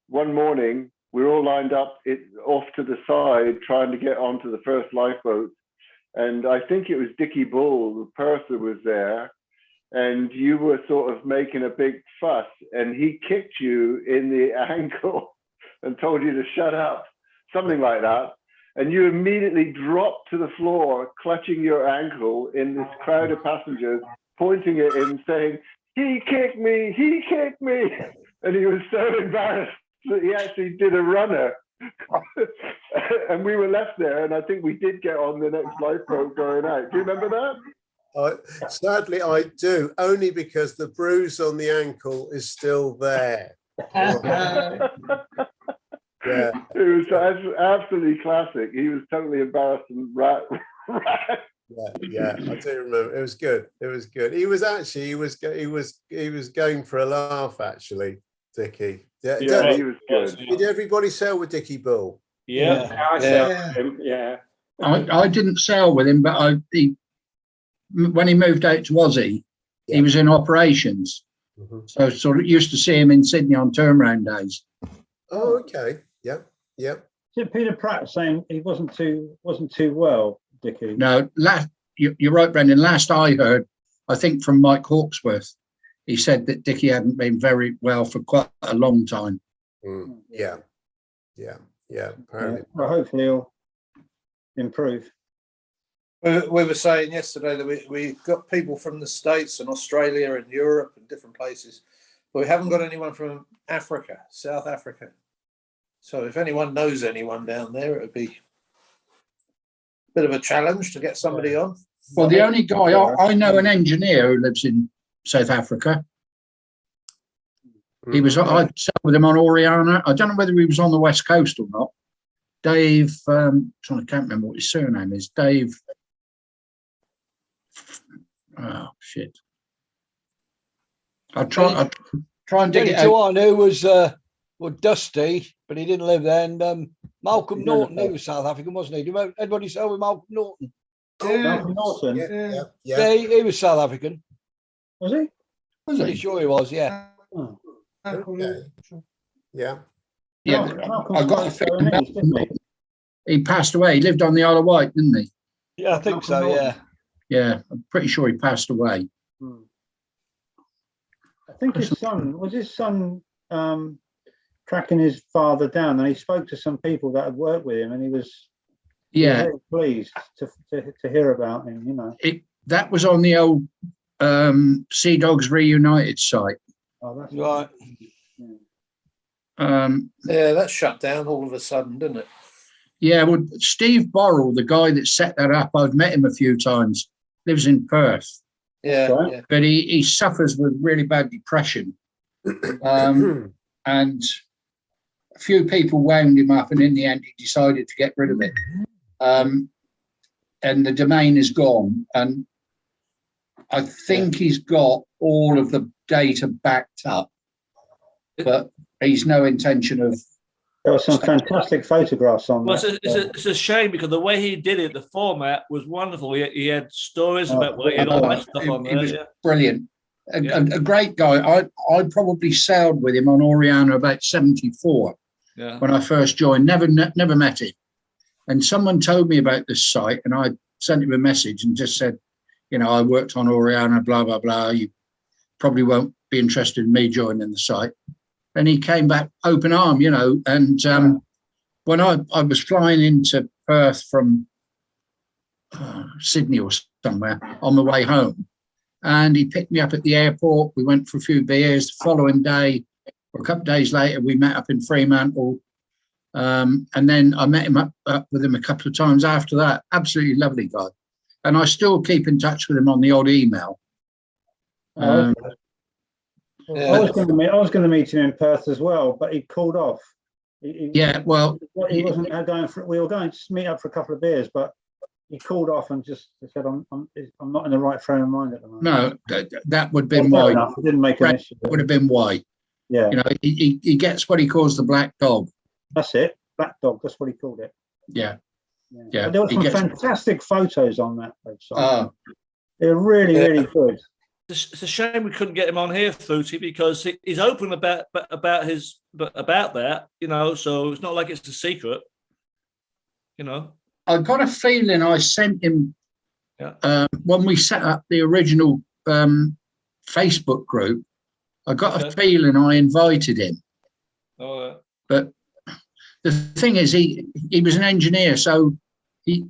[SPEAKER 8] One morning, we were all lined up off to the side, trying to get onto the first lifeboat. And I think it was Dickie Bull, the purser, was there. and you were sort of making a big fuss, and he kicked you in the ankle and told you to shut up, something like that. And you immediately dropped to the floor, clutching your ankle in this crowd of passengers, pointing at him, saying, "He kicked me, he kicked me." And he was so embarrassed that he actually did a runner. And we were left there, and I think we did get on the next lifeboat going out. Do you remember that?
[SPEAKER 3] Sadly, I do, only because the bruise on the ankle is still there. Yeah.
[SPEAKER 8] It was absolutely classic. He was totally embarrassed and right.
[SPEAKER 3] Yeah, I do remember. It was good. It was good. He was going for a laugh, actually, Dickie.
[SPEAKER 8] Yeah, he was good.
[SPEAKER 3] Did everybody sail with Dickie Bull?
[SPEAKER 12] Yeah, I sailed with him. Yeah.
[SPEAKER 4] I didn't sail with him, but when he moved out to Aussie, he was in operations. So sort of used to see him in Sydney on turnaround days.
[SPEAKER 3] Oh, okay. Yeah.
[SPEAKER 10] Is Peter Pratt saying he wasn't too well, Dickie?
[SPEAKER 4] No, you're right, Brendan. Last I heard, I think from Mike Hawksworth, he said that Dickie hadn't been very well for quite a long time.
[SPEAKER 3] Yeah. Apparently.
[SPEAKER 10] Well, hopefully he'll improve.
[SPEAKER 5] We were saying yesterday that we've got people from the States and Australia and Europe and different places, but we haven't got anyone from Africa, South Africa. So if anyone knows anyone down there, it would be a bit of a challenge to get somebody on.
[SPEAKER 4] Well, the only guy I know, an engineer who lives in South Africa. He was. I sat with him on Oriana. I don't know whether he was on the West Coast or not. Dave. I can't remember what his surname is. Dave. Oh shit! I try and dig it out.
[SPEAKER 9] I knew was Dusty, but he didn't live there. And Malcolm Norton, he was South African, wasn't he? Do you remember anybody saw with Malcolm Norton?
[SPEAKER 10] Malcolm Norton.
[SPEAKER 9] Yeah, he was South African.
[SPEAKER 10] Was he?
[SPEAKER 9] Was he? Sure he was. Yeah.
[SPEAKER 10] Oh.
[SPEAKER 3] Okay. Yeah.
[SPEAKER 4] I got a feeling he passed away. He lived on the Isle of Wight, didn't he?
[SPEAKER 9] Yeah, I think so. Yeah.
[SPEAKER 4] Yeah, I'm pretty sure he passed away.
[SPEAKER 10] I think his son tracking his father down, and he spoke to some people that had worked with him, and he was very pleased to hear about him. You know,
[SPEAKER 4] that was on the old Sea Dogs Reunited site.
[SPEAKER 10] Oh, that's
[SPEAKER 9] right.
[SPEAKER 5] Yeah, that shut down all of a sudden, didn't it?
[SPEAKER 4] Yeah, well, Steve Borrell, the guy that set that up, I've met him a few times. Lives in Perth.
[SPEAKER 5] Yeah,
[SPEAKER 10] right.
[SPEAKER 5] yeah.
[SPEAKER 4] But he suffers with really bad depression. And a few people wound him up, and in the end, he decided to get rid of it. And the domain is gone. And I think he's got all of the data backed up, but he's no intention of.
[SPEAKER 10] There were some fantastic photographs on
[SPEAKER 7] Well,
[SPEAKER 10] that.
[SPEAKER 7] it's a shame because the way he did it, the format was wonderful. He had stories about what he had all that stuff on there.
[SPEAKER 4] It was brilliant. A great guy. I probably sailed with him on Oriana about 74 when I first joined. Never met him. And someone told me about this site, and I sent him a message and just said, you know, I worked on Oriana, blah, blah, blah. You probably won't be interested in me joining the site. And he came back open arm, you know. And when I was flying into Perth from Sydney or somewhere on the way home, and he picked me up at the airport. We went for a few beers. The following day, or a couple of days later, we met up in Fremantle. And then I met him up with him a couple of times after that. Absolutely lovely guy. And I still keep in touch with him on the odd email.
[SPEAKER 10] I was going to meet him in Perth as well, but he called off. He wasn't going for. We were going to meet up for a couple of beers, but he called off and just said, "I'm not in the right frame of mind at the moment."
[SPEAKER 4] No, that would have been why.
[SPEAKER 10] Enough. It didn't make an issue.
[SPEAKER 4] Would have been why.
[SPEAKER 10] Yeah,
[SPEAKER 4] you know, he gets what he calls the black dog.
[SPEAKER 10] That's it, black dog. That's what he called it.
[SPEAKER 4] Yeah.
[SPEAKER 10] But there were some fantastic photos on that website. They're really, really good.
[SPEAKER 7] It's a shame we couldn't get him on here, Footy, because he's open about that, you know. So it's not like it's a secret, you know.
[SPEAKER 4] I got a feeling I sent him when we set up the original Facebook group. I got a
[SPEAKER 7] Okay.
[SPEAKER 4] feeling I invited him,
[SPEAKER 7] All right.
[SPEAKER 4] but the thing is, he was an engineer, so he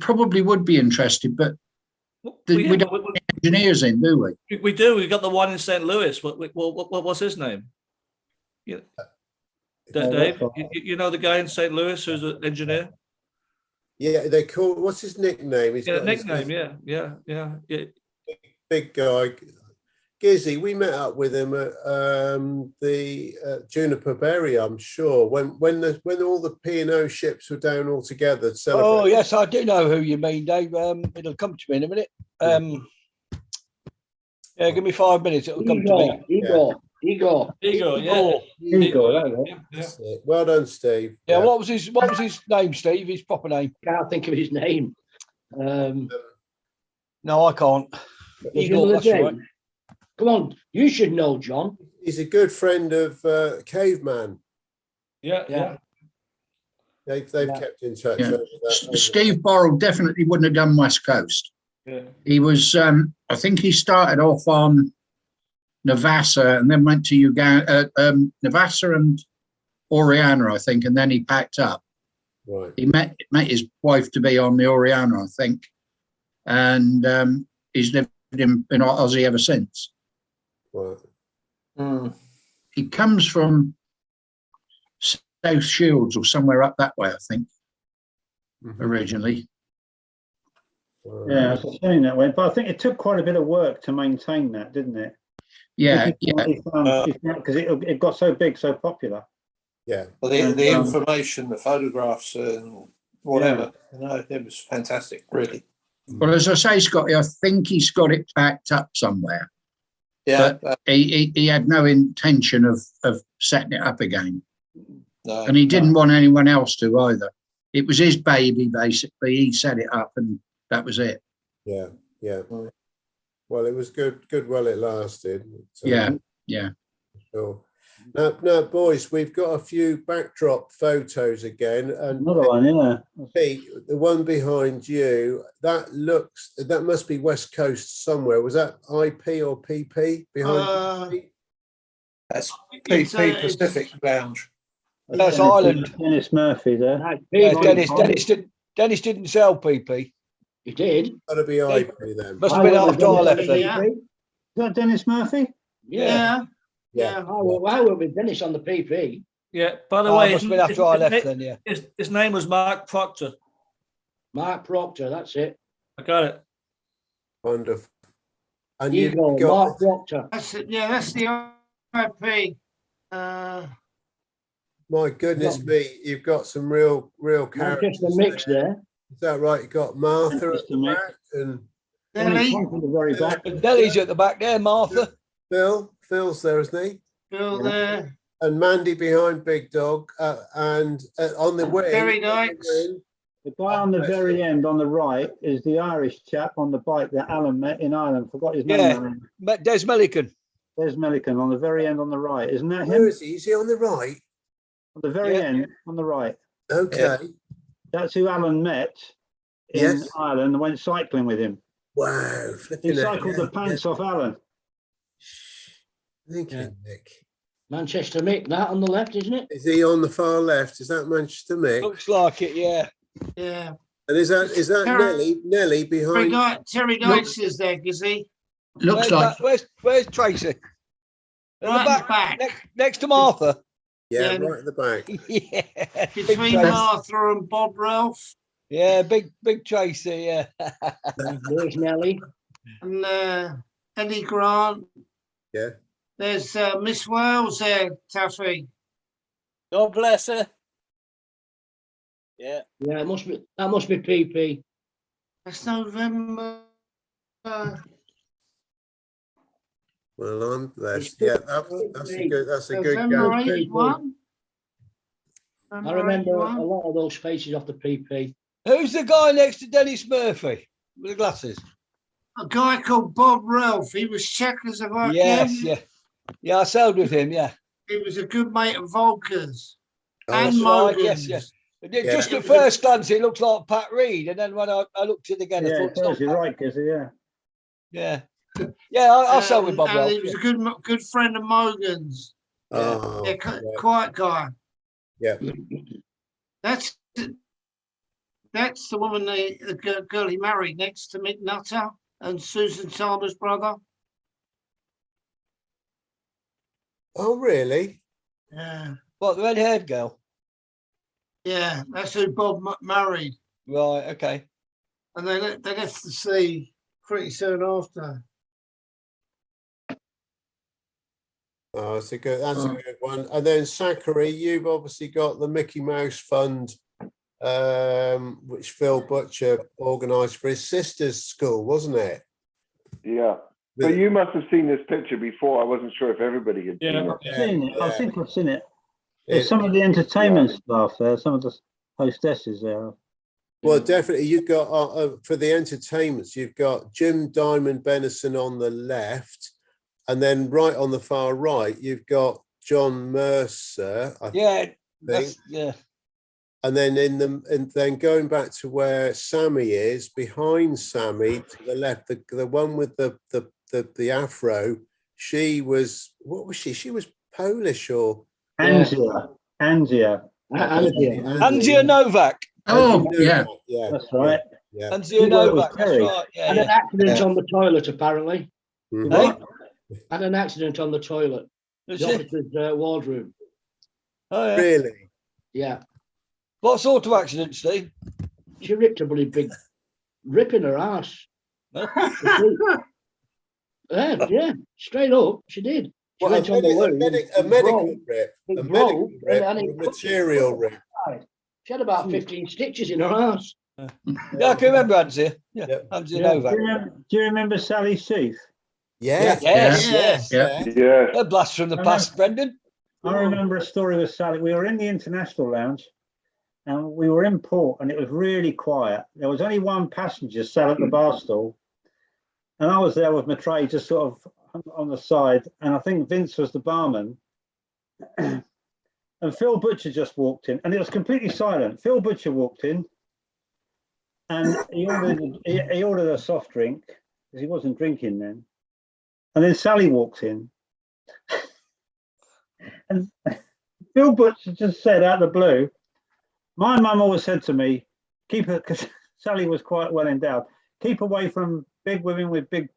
[SPEAKER 4] probably would be interested, but we don't have engineers in, do we?
[SPEAKER 7] We do. We got the one in St. Louis. What's his name? Yeah. Dave, you know the guy in St. Louis who's an engineer?
[SPEAKER 3] Yeah, they call, what's his nickname? He's
[SPEAKER 7] Yeah,
[SPEAKER 3] got
[SPEAKER 7] nickname.
[SPEAKER 3] his
[SPEAKER 7] Yeah.
[SPEAKER 3] big guy. Gizzy, we met up with him at the Juniper Berry, I'm sure, when all the P&O ships were down all together.
[SPEAKER 9] Oh yes, I do know who you mean, Dave. It'll come to me in a minute. Yeah, give me 5 minutes. It'll come to me.
[SPEAKER 6] Igor.
[SPEAKER 3] Well done, Steve.
[SPEAKER 9] Yeah, what was his name, Steve? His proper name?
[SPEAKER 6] Can't think of his name.
[SPEAKER 9] No, I can't. Igor, that's right.
[SPEAKER 6] Come on, you should know, John.
[SPEAKER 3] He's a good friend of Caveman.
[SPEAKER 7] Yeah.
[SPEAKER 3] They've kept in touch.
[SPEAKER 4] Yeah.
[SPEAKER 3] Over that.
[SPEAKER 4] Steve Borrell definitely wouldn't have done West Coast.
[SPEAKER 7] Yeah.
[SPEAKER 4] He was, I think he started off on Navassa and then went to Uganda, Navassa and Oriana, I think, and then he packed up.
[SPEAKER 3] Right.
[SPEAKER 4] He met his wife to be on the Oriana, I think, and he's lived in Aussie ever since.
[SPEAKER 3] Right.
[SPEAKER 4] He comes from South Shields or somewhere up that way, I think, originally.
[SPEAKER 10] Yeah, I was saying that way, but I think it took quite a bit of work to maintain that, didn't it?
[SPEAKER 4] Yeah,
[SPEAKER 10] because it got so big, so popular.
[SPEAKER 3] Yeah.
[SPEAKER 5] Well, the information, the photographs, and whatever, you know, it was fantastic, really.
[SPEAKER 4] Well, as I say, Scotty, I think he's got it backed up somewhere.
[SPEAKER 5] Yeah,
[SPEAKER 4] but he had no intention of setting it up again.
[SPEAKER 5] No,
[SPEAKER 4] and he didn't want anyone else to either. It was his baby, basically. He set it up and that was it.
[SPEAKER 3] Yeah. Well, it was good while it lasted.
[SPEAKER 4] Yeah.
[SPEAKER 3] Sure. Now, boys, we've got a few backdrop photos again. And
[SPEAKER 10] another one, yeah.
[SPEAKER 3] Pete, the one behind you, that must be West Coast somewhere. Was that IP or PP behind you?
[SPEAKER 5] That's PP Pacific Lounge.
[SPEAKER 9] That's Ireland.
[SPEAKER 10] Dennis Murphy there.
[SPEAKER 9] Dennis didn't sell PP.
[SPEAKER 6] He did.
[SPEAKER 3] Got to be IP then.
[SPEAKER 9] Must have been after I left then.
[SPEAKER 10] Is that Dennis Murphy?
[SPEAKER 6] Yeah. I went with Dennis on the PP.
[SPEAKER 7] Yeah. By the way,
[SPEAKER 9] must have been after I left then. Yeah.
[SPEAKER 7] His name was Mark Proctor.
[SPEAKER 6] Mark Proctor. That's it.
[SPEAKER 7] I got it.
[SPEAKER 3] Wonderful. And
[SPEAKER 6] Igor, Mark Proctor.
[SPEAKER 2] That's it. Yeah, that's the IP.
[SPEAKER 3] My goodness me, you've got some real characters.
[SPEAKER 6] Just a mix there.
[SPEAKER 3] Is that right? You got Martha at the back and
[SPEAKER 10] the very back.
[SPEAKER 9] Nelly's at the back there, Martha.
[SPEAKER 3] Phil's there, isn't he?
[SPEAKER 2] Phil there.
[SPEAKER 3] And Mandy behind Big Dog, and on the way.
[SPEAKER 2] Very nice.
[SPEAKER 10] The guy on the very end on the right is the Irish chap on the bike that Alan met in Ireland. Forgot his name.
[SPEAKER 9] Yeah, Des Millican.
[SPEAKER 10] Des Millican on the very end on the right. Isn't that him?
[SPEAKER 3] Where is he? Is he on the right?
[SPEAKER 10] On the very end on the right.
[SPEAKER 3] Okay.
[SPEAKER 10] Yeah. That's who Alan met in Ireland and went cycling with him.
[SPEAKER 3] Wow.
[SPEAKER 10] He cycled the pants off Alan.
[SPEAKER 3] Thank you, Nick.
[SPEAKER 6] Manchester Mick, that on the left, isn't it?
[SPEAKER 3] Is he on the far left? Is that Manchester Mick?
[SPEAKER 9] Looks like it, yeah.
[SPEAKER 2] Yeah.
[SPEAKER 3] And is that Nelly behind?
[SPEAKER 2] Terry Knights is there, is he?
[SPEAKER 4] Looks like.
[SPEAKER 9] Where's Tracy?
[SPEAKER 2] Right at the back.
[SPEAKER 9] Next to Martha.
[SPEAKER 3] Yeah, right at the back.
[SPEAKER 9] Yeah.
[SPEAKER 2] Between Martha and Bob Ralph.
[SPEAKER 9] Yeah, big Tracy, yeah.
[SPEAKER 6] There's Nelly.
[SPEAKER 2] And Eddie Grant.
[SPEAKER 3] Yeah.
[SPEAKER 2] There's Miss Wales there, Taffy.
[SPEAKER 11] God bless her. Yeah.
[SPEAKER 6] Yeah, that must be PP.
[SPEAKER 2] That's November.
[SPEAKER 3] Well, I'm blessed. Yeah, that's a good
[SPEAKER 2] November
[SPEAKER 3] go.
[SPEAKER 2] 81.
[SPEAKER 6] I remember a lot of those faces off the PP.
[SPEAKER 9] Who's the guy next to Dennis Murphy with the glasses?
[SPEAKER 2] A guy called Bob Ralph. He was Czechoslovakian.
[SPEAKER 9] Yes, yeah. I sailed with him. Yeah.
[SPEAKER 2] He was a good mate of Volker's and
[SPEAKER 9] That's right,
[SPEAKER 2] Morgan's.
[SPEAKER 9] yes. Just at first glance, it looks like Pat Reed, and then when I looked at it again, I thought,
[SPEAKER 10] you're right, Kizzy, yeah.
[SPEAKER 9] Yeah. Yeah, I'll sell with Bob
[SPEAKER 2] And
[SPEAKER 9] Welch.
[SPEAKER 2] he was a good friend of Morgan's.
[SPEAKER 3] Oh,
[SPEAKER 2] Yeah, quiet guy.
[SPEAKER 3] yeah.
[SPEAKER 2] That's the woman, the girl he married next to Mick Nutter and Susan Salmer's brother.
[SPEAKER 3] Oh, really?
[SPEAKER 2] Yeah.
[SPEAKER 9] What, the red-haired girl?
[SPEAKER 2] Yeah, that's who Bob married.
[SPEAKER 9] Right, okay.
[SPEAKER 2] And they left the sea pretty soon after.
[SPEAKER 3] Oh, that's a good one. And then Zachary, you've obviously got the Mickey Mouse Fund, which Phil Butcher organised for his sister's school, wasn't it?
[SPEAKER 8] Yeah. But you must have seen this picture before. I wasn't sure if everybody had seen it.
[SPEAKER 10] I've seen it. I think I've seen it.
[SPEAKER 3] It-
[SPEAKER 10] There's some of the entertainment staff there, some of the hostesses there.
[SPEAKER 3] Well, definitely, you've got for the entertainments, you've got Jim Diamond Benison on the left, and then right on the far right, you've got John Mercer. I think.
[SPEAKER 9] Yeah.
[SPEAKER 3] And then and then going back to where Sammy is, behind Sammy to the left, the one with the afro, she was, what was she? She was Polish or
[SPEAKER 10] Anzia.
[SPEAKER 6] Anzia
[SPEAKER 9] Novak.
[SPEAKER 4] Oh, yeah.
[SPEAKER 10] That's right.
[SPEAKER 3] Yeah.
[SPEAKER 9] Anzia Novak. That's right. Yeah,
[SPEAKER 6] Had an accident on the toilet, apparently.
[SPEAKER 3] Mhm.
[SPEAKER 6] Had an accident on the toilet. The officer's wardroom.
[SPEAKER 9] Oh, yeah.
[SPEAKER 3] Really?
[SPEAKER 6] Yeah.
[SPEAKER 9] What sort of accident, Steve?
[SPEAKER 6] She ripped a bloody big rip in her ass. Yeah, straight up, she did. She
[SPEAKER 3] Well,
[SPEAKER 6] went on the loo.
[SPEAKER 3] a medical rip,
[SPEAKER 6] Big
[SPEAKER 3] a
[SPEAKER 6] blow,
[SPEAKER 3] medical rip,
[SPEAKER 6] and
[SPEAKER 3] or
[SPEAKER 6] it
[SPEAKER 3] a material rip.
[SPEAKER 6] She had about 15 stitches in her ass.
[SPEAKER 9] Yeah, I can remember Anzia. Yeah, Anzia Novak.
[SPEAKER 10] Do you remember Sally Seath?
[SPEAKER 3] Yes.
[SPEAKER 9] Yes.
[SPEAKER 8] Yeah.
[SPEAKER 9] A blast from the past, Brendan.
[SPEAKER 10] I remember a story with Sally. We were in the International Lounge and we were in port and it was really quiet. There was only one passenger sat at the bar stool. And I was there with my tray just sort of on the side. And I think Vince was the barman. And Phil Butcher just walked in and it was completely silent. Phil Butcher walked in and he ordered a soft drink because he wasn't drinking then. And then Sally walked in. And Phil Butcher just said out of the blue, my mum always said to me, keep her, because Sally was quite well endowed, keep away from big women with big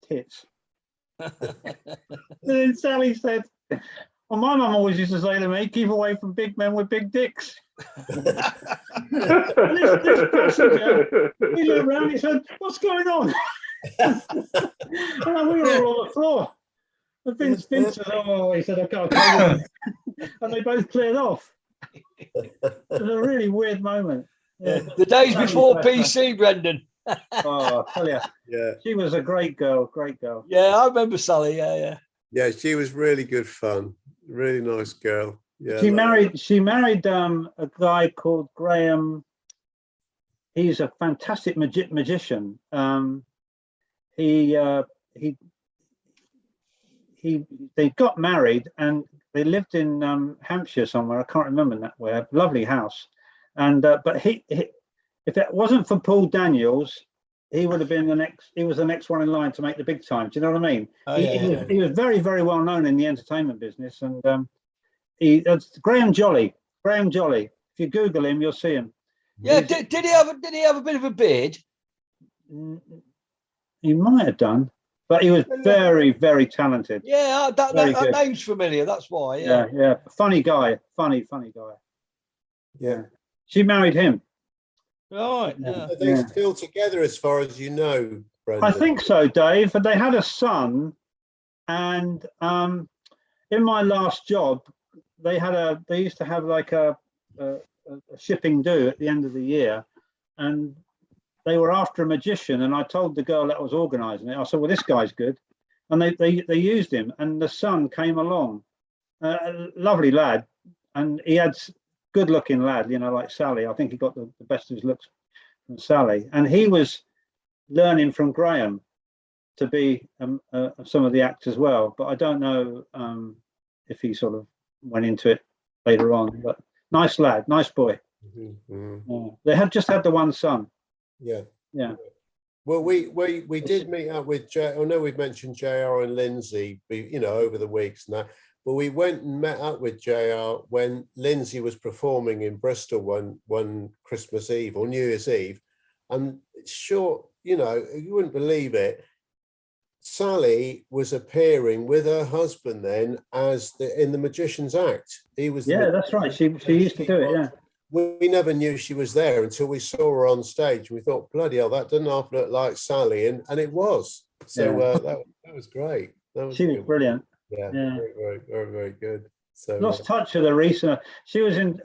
[SPEAKER 10] tits. And then Sally said, well, my mum always used to say to me, keep away from big men with big dicks. this passenger, he looked around, he said, what's going on? And we were all on the floor. And Vince said, oh, he said, okay. And they both cleared off. It was a really weird moment. Yeah.
[SPEAKER 9] The days before PC, Brendan.
[SPEAKER 10] Oh, I tell you.
[SPEAKER 3] Yeah.
[SPEAKER 10] She was a great girl, great girl.
[SPEAKER 9] Yeah, I remember Sally.
[SPEAKER 3] Yeah, she was really good fun. Really nice girl. Yeah.
[SPEAKER 10] She married a guy called Graham. He's a fantastic magician. They got married and they lived in Hampshire somewhere. I can't remember that where. Lovely house, and but he if it wasn't for Paul Daniels, he would have been the next. He was the next one in line to make the big time. Do you know what I mean? He was very, very well known in the entertainment business, and it's Graham Jolly. Graham Jolly. If you Google him, you'll see him.
[SPEAKER 9] Yeah. Did he have a bit of a beard?
[SPEAKER 10] He might have done. But he was very, very talented.
[SPEAKER 9] Yeah, that name's familiar. That's why.
[SPEAKER 10] Yeah. Funny guy. Funny guy.
[SPEAKER 3] Yeah.
[SPEAKER 10] She married him.
[SPEAKER 9] Right.
[SPEAKER 3] Are they still together as far as you know, Brendan?
[SPEAKER 10] I think so, Dave. But they had a son. And in my last job, they used to have like a shipping do at the end of the year. And they were after a magician, and I told the girl that was organising it, I said, well, this guy's good. And they used him, and the son came along. Lovely lad. And he had good looking lad, like Sally. I think he got the best of his looks from Sally. And he was learning from Graham to be some of the acts as well. But I don't know if he sort of went into it later on. But nice lad, nice boy. Yeah. They had just had the one son.
[SPEAKER 3] Yeah. Well, we did meet up with I know we've mentioned JR and Lindsay, over the weeks and that. But we went and met up with JR when Lindsay was performing in Bristol one Christmas Eve or New Year's Eve. And sure, you wouldn't believe it. Sally was appearing with her husband then in the Magician's Act. He was.
[SPEAKER 10] Yeah, that's right. She used to do it. Yeah.
[SPEAKER 3] We never knew she was there until we saw her on stage. We thought, bloody hell, that doesn't half look like Sally, and it was. So that was great.
[SPEAKER 10] She was brilliant.
[SPEAKER 3] Yeah,
[SPEAKER 10] Yeah.
[SPEAKER 3] very good. So
[SPEAKER 10] Lost touch with her recently.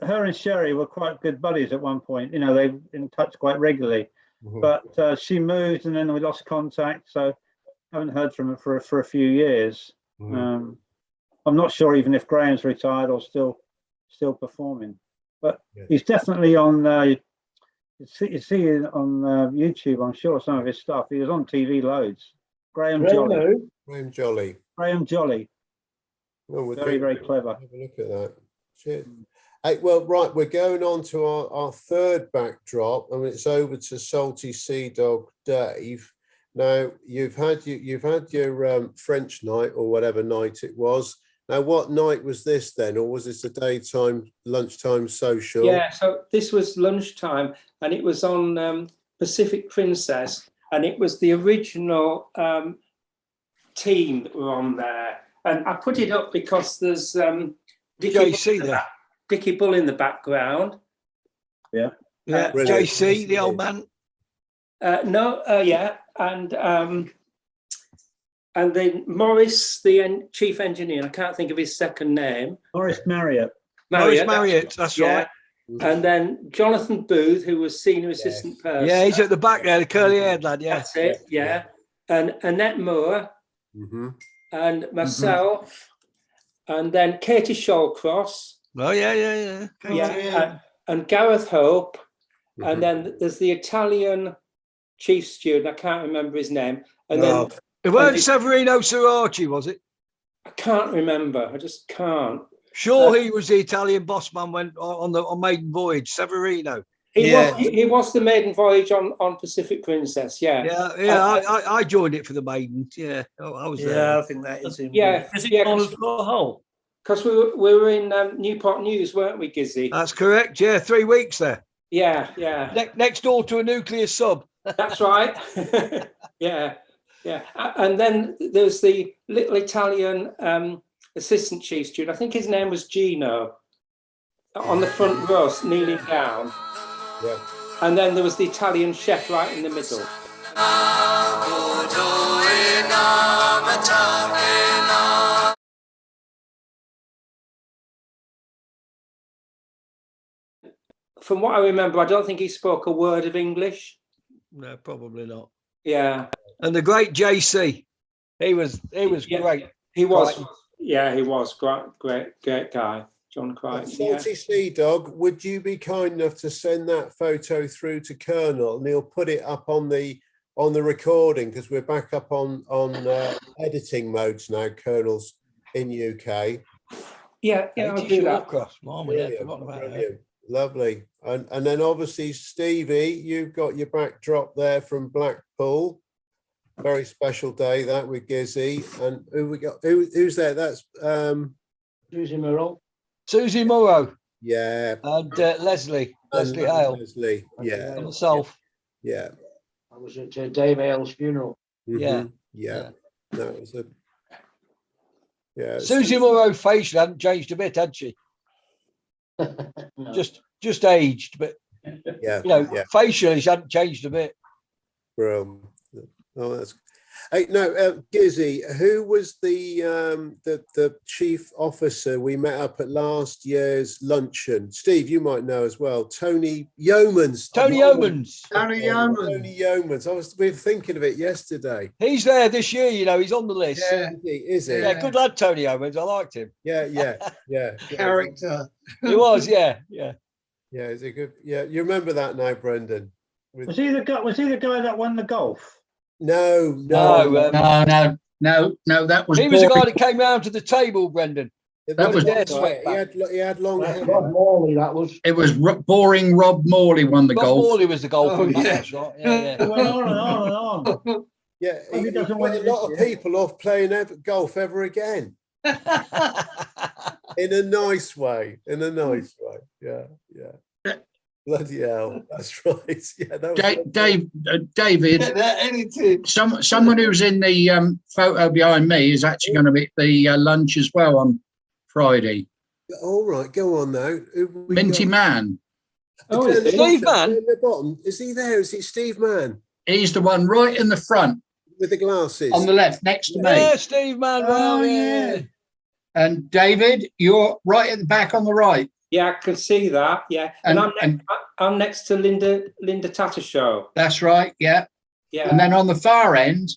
[SPEAKER 10] Her and Sherry were quite good buddies at one point. They were in touch quite regularly. But she moved, and then we lost contact. So I haven't heard from her for a few years. I'm not sure even if Graham's retired or still performing. But he's definitely on. You see on YouTube, I'm sure, some of his stuff. He was on TV loads. Graham Jolly.
[SPEAKER 3] Graham Jolly.
[SPEAKER 10] Graham Jolly.
[SPEAKER 3] Well,
[SPEAKER 10] very clever.
[SPEAKER 3] Have a look at that. Shit. Hey, well, right, we're going on to our third backdrop, and it's over to Salty Sea Dog Dave. Now you've had your French night or whatever night it was. Now, what night was this then, or was this a daytime, lunchtime social?
[SPEAKER 12] Yeah, so this was lunchtime, and it was on Pacific Princess, and it was the original team that were on there. And I put it up because there's Dickie Bull in the background.
[SPEAKER 10] Yeah.
[SPEAKER 9] JC, the old man. And then Morris, the chief engineer, I can't think of his second name.
[SPEAKER 10] Morris Marriott.
[SPEAKER 9] That's right.
[SPEAKER 12] And then Jonathan Booth, who was senior assistant person.
[SPEAKER 9] Yeah, he's at the back there, the curly haired lad. Yeah.
[SPEAKER 12] That's it. Yeah. And Annette Moore. And myself. And then Katie Shawcross.
[SPEAKER 9] Oh, yeah.
[SPEAKER 12] And Gareth Hope. And then there's the Italian chief steward. I can't remember his name. And then
[SPEAKER 9] it weren't Severino Sirachi, was it?
[SPEAKER 12] I can't remember. I just can't.
[SPEAKER 9] Sure, he was the Italian boss man went on maiden voyage. Severino.
[SPEAKER 12] He was the maiden voyage on Pacific Princess. Yeah.
[SPEAKER 9] I joined it for the maiden. Yeah, I was there.
[SPEAKER 11] Yeah, I think that is him.
[SPEAKER 12] Yeah.
[SPEAKER 7] Is it on the whole?
[SPEAKER 12] Because we were in Newport News, weren't we, Gizzy?
[SPEAKER 9] That's correct. Yeah, 3 weeks there.
[SPEAKER 12] Yeah.
[SPEAKER 9] Next door to a nuclear sub.
[SPEAKER 12] That's right. Yeah. And then there's the little Italian assistant chief steward. I think his name was Gino, on the front row, kneeling down.
[SPEAKER 3] Yeah.
[SPEAKER 12] And then there was the Italian chef right in the middle. From what I remember, I don't think he spoke a word of English.
[SPEAKER 9] No, probably not.
[SPEAKER 12] Yeah.
[SPEAKER 9] And the great JC, he was great.
[SPEAKER 12] He was. Right. Yeah, he was great guy, John Crichton.
[SPEAKER 3] Salty Sea Dog, would you be kind enough to send that photo through to Colonel, and he'll put it up on the recording, because we're back up on editing modes now. Colonel's in UK.
[SPEAKER 12] Yeah, I'll do that.
[SPEAKER 3] Brilliant. Lovely. And then obviously, Stevie, you've got your backdrop there from Blackpool. Very special day that with Gizzy. And who we got? Who's there? That's
[SPEAKER 6] Susie Morrow.
[SPEAKER 9] Susie Morrow.
[SPEAKER 3] Yeah.
[SPEAKER 9] And Leslie Hale.
[SPEAKER 3] Leslie. Yeah.
[SPEAKER 9] And myself.
[SPEAKER 3] Yeah.
[SPEAKER 6] I was at Dave Hale's funeral.
[SPEAKER 3] Yeah. That was a. Yeah.
[SPEAKER 9] Susie Morrow facial hadn't changed a bit, had she?
[SPEAKER 6] No.
[SPEAKER 9] Just aged, but facially she hadn't changed a bit.
[SPEAKER 3] Brilliant. Oh, that's. Hey, no, Gizzy, who was the chief officer we met up at last year's luncheon? Steve, you might know as well. Tony Yeomans.
[SPEAKER 9] Tony Yeomans.
[SPEAKER 3] We were thinking of it yesterday.
[SPEAKER 9] He's there this year, he's on the list.
[SPEAKER 3] Yeah, is he?
[SPEAKER 9] Yeah, good lad, Tony Yeomans. I liked him.
[SPEAKER 3] Yeah.
[SPEAKER 2] Character.
[SPEAKER 9] He was, yeah.
[SPEAKER 3] Yeah, is he good? Yeah, you remember that now, Brendan?
[SPEAKER 10] Was he the guy that won the golf?
[SPEAKER 3] No.
[SPEAKER 4] That was.
[SPEAKER 9] He was the guy that came round to the table, Brendan.
[SPEAKER 4] That was-
[SPEAKER 3] he had long
[SPEAKER 6] That's
[SPEAKER 3] hair.
[SPEAKER 6] Rob Morley, that was.
[SPEAKER 4] It was boring Rob Morley won the
[SPEAKER 9] Rob
[SPEAKER 4] golf.
[SPEAKER 9] Morley was the golfer.
[SPEAKER 6] Oh, yeah.
[SPEAKER 9] That's right. Yeah,
[SPEAKER 10] It went on and on and on.
[SPEAKER 3] Yeah,
[SPEAKER 10] Well, he
[SPEAKER 3] he
[SPEAKER 10] doesn't
[SPEAKER 3] put
[SPEAKER 10] want
[SPEAKER 3] a
[SPEAKER 10] it
[SPEAKER 3] lot
[SPEAKER 10] this
[SPEAKER 3] of
[SPEAKER 10] year.
[SPEAKER 3] people off playing golf ever again.
[SPEAKER 9] yeah.
[SPEAKER 3] In a nice way. In a nice way. Yeah, yeah. Bloody hell. That's right. Yeah, that was
[SPEAKER 4] David, someone who's in the photo behind me is actually going to be at the lunch as well on Friday.
[SPEAKER 3] all right. Go on now. Who we
[SPEAKER 4] Minty
[SPEAKER 3] got?
[SPEAKER 4] Man.
[SPEAKER 12] Oh, is it?
[SPEAKER 9] Steve Mann?
[SPEAKER 3] In the bottom. Is he there? Is it Steve Mann
[SPEAKER 4] He's the one right in the front
[SPEAKER 3] with the glasses?
[SPEAKER 4] on the left next to me.
[SPEAKER 9] Yeah, Steve Manuel.
[SPEAKER 4] Oh,
[SPEAKER 9] yeah.
[SPEAKER 4] And David, you're right at the back on the right.
[SPEAKER 12] Yeah, I can see that. Yeah, and, I'm next to Linda Tattershow.
[SPEAKER 4] That's right. Yeah.
[SPEAKER 12] Yeah,
[SPEAKER 4] And then on the far end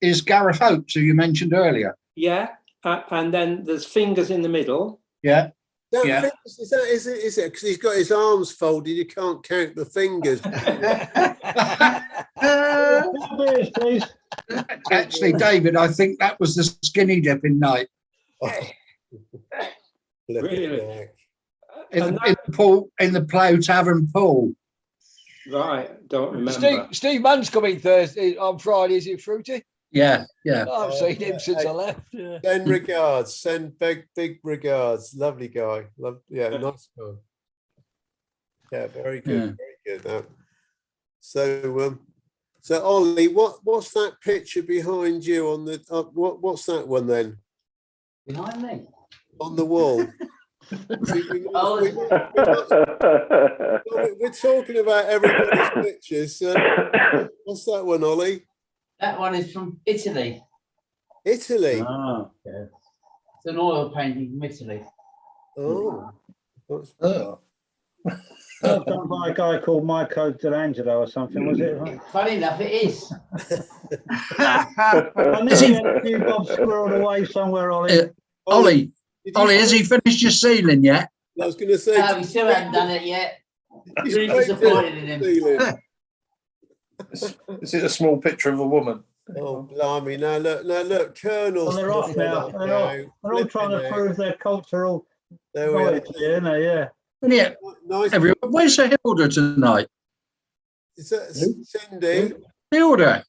[SPEAKER 4] is Gareth Oates, who you mentioned earlier.
[SPEAKER 12] yeah, and then there's Fingers in the middle.
[SPEAKER 4] Yeah.
[SPEAKER 3] That
[SPEAKER 4] Yeah.
[SPEAKER 3] fingers, is it? Because he's got his arms folded, you can't count the fingers.
[SPEAKER 10] Beers, please.
[SPEAKER 4] Actually, David, I think that was the skinny dipping night
[SPEAKER 12] Really?
[SPEAKER 4] in the pool, in the Plough Tavern pool.
[SPEAKER 12] Right, don't remember.
[SPEAKER 9] Steve Mann's coming Thursday on Friday. Is it Fruity?
[SPEAKER 4] Yeah, yeah.
[SPEAKER 9] I've seen him since I left. Yeah.
[SPEAKER 3] Send regards, send big regards. Lovely guy. Nice guy. Yeah, very good, very good. So Ollie, what's that picture behind you on the what's that one then?
[SPEAKER 6] Behind me?
[SPEAKER 3] On the wall. We're talking about everybody's pictures. What's that one, Ollie?
[SPEAKER 14] That one is from Italy.
[SPEAKER 3] Italy.
[SPEAKER 10] Ah, yeah.
[SPEAKER 14] It's an oil painting from Italy.
[SPEAKER 3] Oh.
[SPEAKER 10] Done by a guy called Michael Delangelo or something, was it?
[SPEAKER 14] Funny enough, it is.
[SPEAKER 10] I knew he had a few bobs squirreled away somewhere, Ollie.
[SPEAKER 4] Ollie, has he finished your ceiling yet?
[SPEAKER 3] I was going to say.
[SPEAKER 14] No, we still haven't done it yet. Really disappointed in him.
[SPEAKER 5] This is a small picture of a woman.
[SPEAKER 3] Oh, blimey. Now look, Colonel.
[SPEAKER 10] Well, they're off now. They're all trying to prove their cultural
[SPEAKER 3] There we
[SPEAKER 10] knowledge,
[SPEAKER 3] are.
[SPEAKER 10] yeah.
[SPEAKER 4] Yeah.
[SPEAKER 3] Nice.
[SPEAKER 4] Everyone, where's Hilda tonight?
[SPEAKER 3] Is that Cindy?
[SPEAKER 4] Hilda.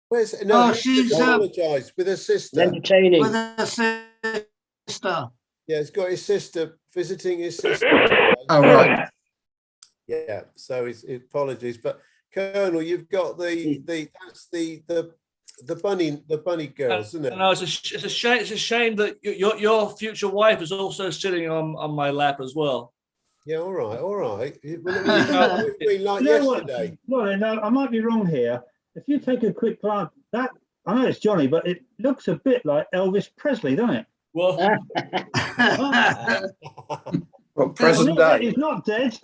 [SPEAKER 3] Where's
[SPEAKER 2] she's
[SPEAKER 3] apologise with her sister.
[SPEAKER 6] Entertaining.
[SPEAKER 2] With her sister.
[SPEAKER 3] Yeah, he's got his sister visiting his sister.
[SPEAKER 4] Oh, right.
[SPEAKER 3] Yeah, so his apologies, but Colonel, you've got the bunny girls, isn't it?
[SPEAKER 7] No, it's a shame. It's a shame that your future wife is also sitting on my lap as well.
[SPEAKER 3] Yeah, all right. Well, it was like
[SPEAKER 10] You know
[SPEAKER 3] yesterday.
[SPEAKER 10] Well, no, I might be wrong here. If you take a quick glance, that I know it's Johnny, but it looks a bit like Elvis Presley, doesn't it?
[SPEAKER 7] Well,
[SPEAKER 5] Well, present day.
[SPEAKER 10] He's not dead.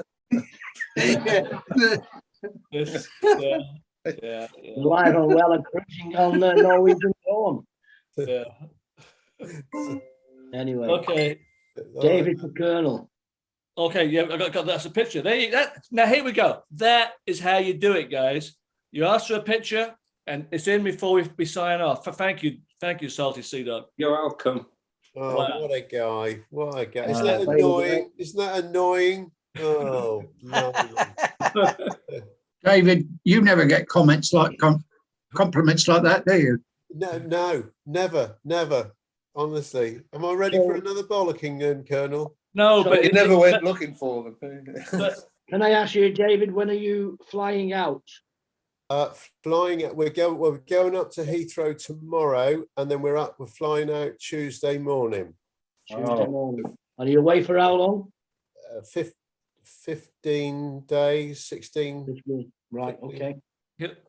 [SPEAKER 7] yes, yeah.
[SPEAKER 6] Live and well and cruising on the Norwegian dawn.
[SPEAKER 7] Yeah.
[SPEAKER 6] Anyway,
[SPEAKER 7] Okay.
[SPEAKER 6] David for Colonel.
[SPEAKER 7] Okay. Yeah. I got that's a picture. Now here we go. That is how you do it, guys. You ask for a picture, and it's in before we sign off. Thank you, Salty Sea Dog.
[SPEAKER 12] You're welcome.
[SPEAKER 3] Oh,
[SPEAKER 7] Wow.
[SPEAKER 3] what a guy! What a guy! Isn't that annoying? Isn't that annoying? Oh, no.
[SPEAKER 4] David, you never get comments like compliments like that, do you?
[SPEAKER 3] No, never. Honestly, am I ready for another bollocking then, Colonel?
[SPEAKER 7] No,
[SPEAKER 5] But you never went looking for them.
[SPEAKER 6] Can I ask you, David, when are you flying out?
[SPEAKER 3] We're going up to Heathrow tomorrow, and then we're flying out Tuesday morning.
[SPEAKER 6] Tuesday morning. Are you away for how long?
[SPEAKER 3] 15 days, 16.
[SPEAKER 6] Right, okay.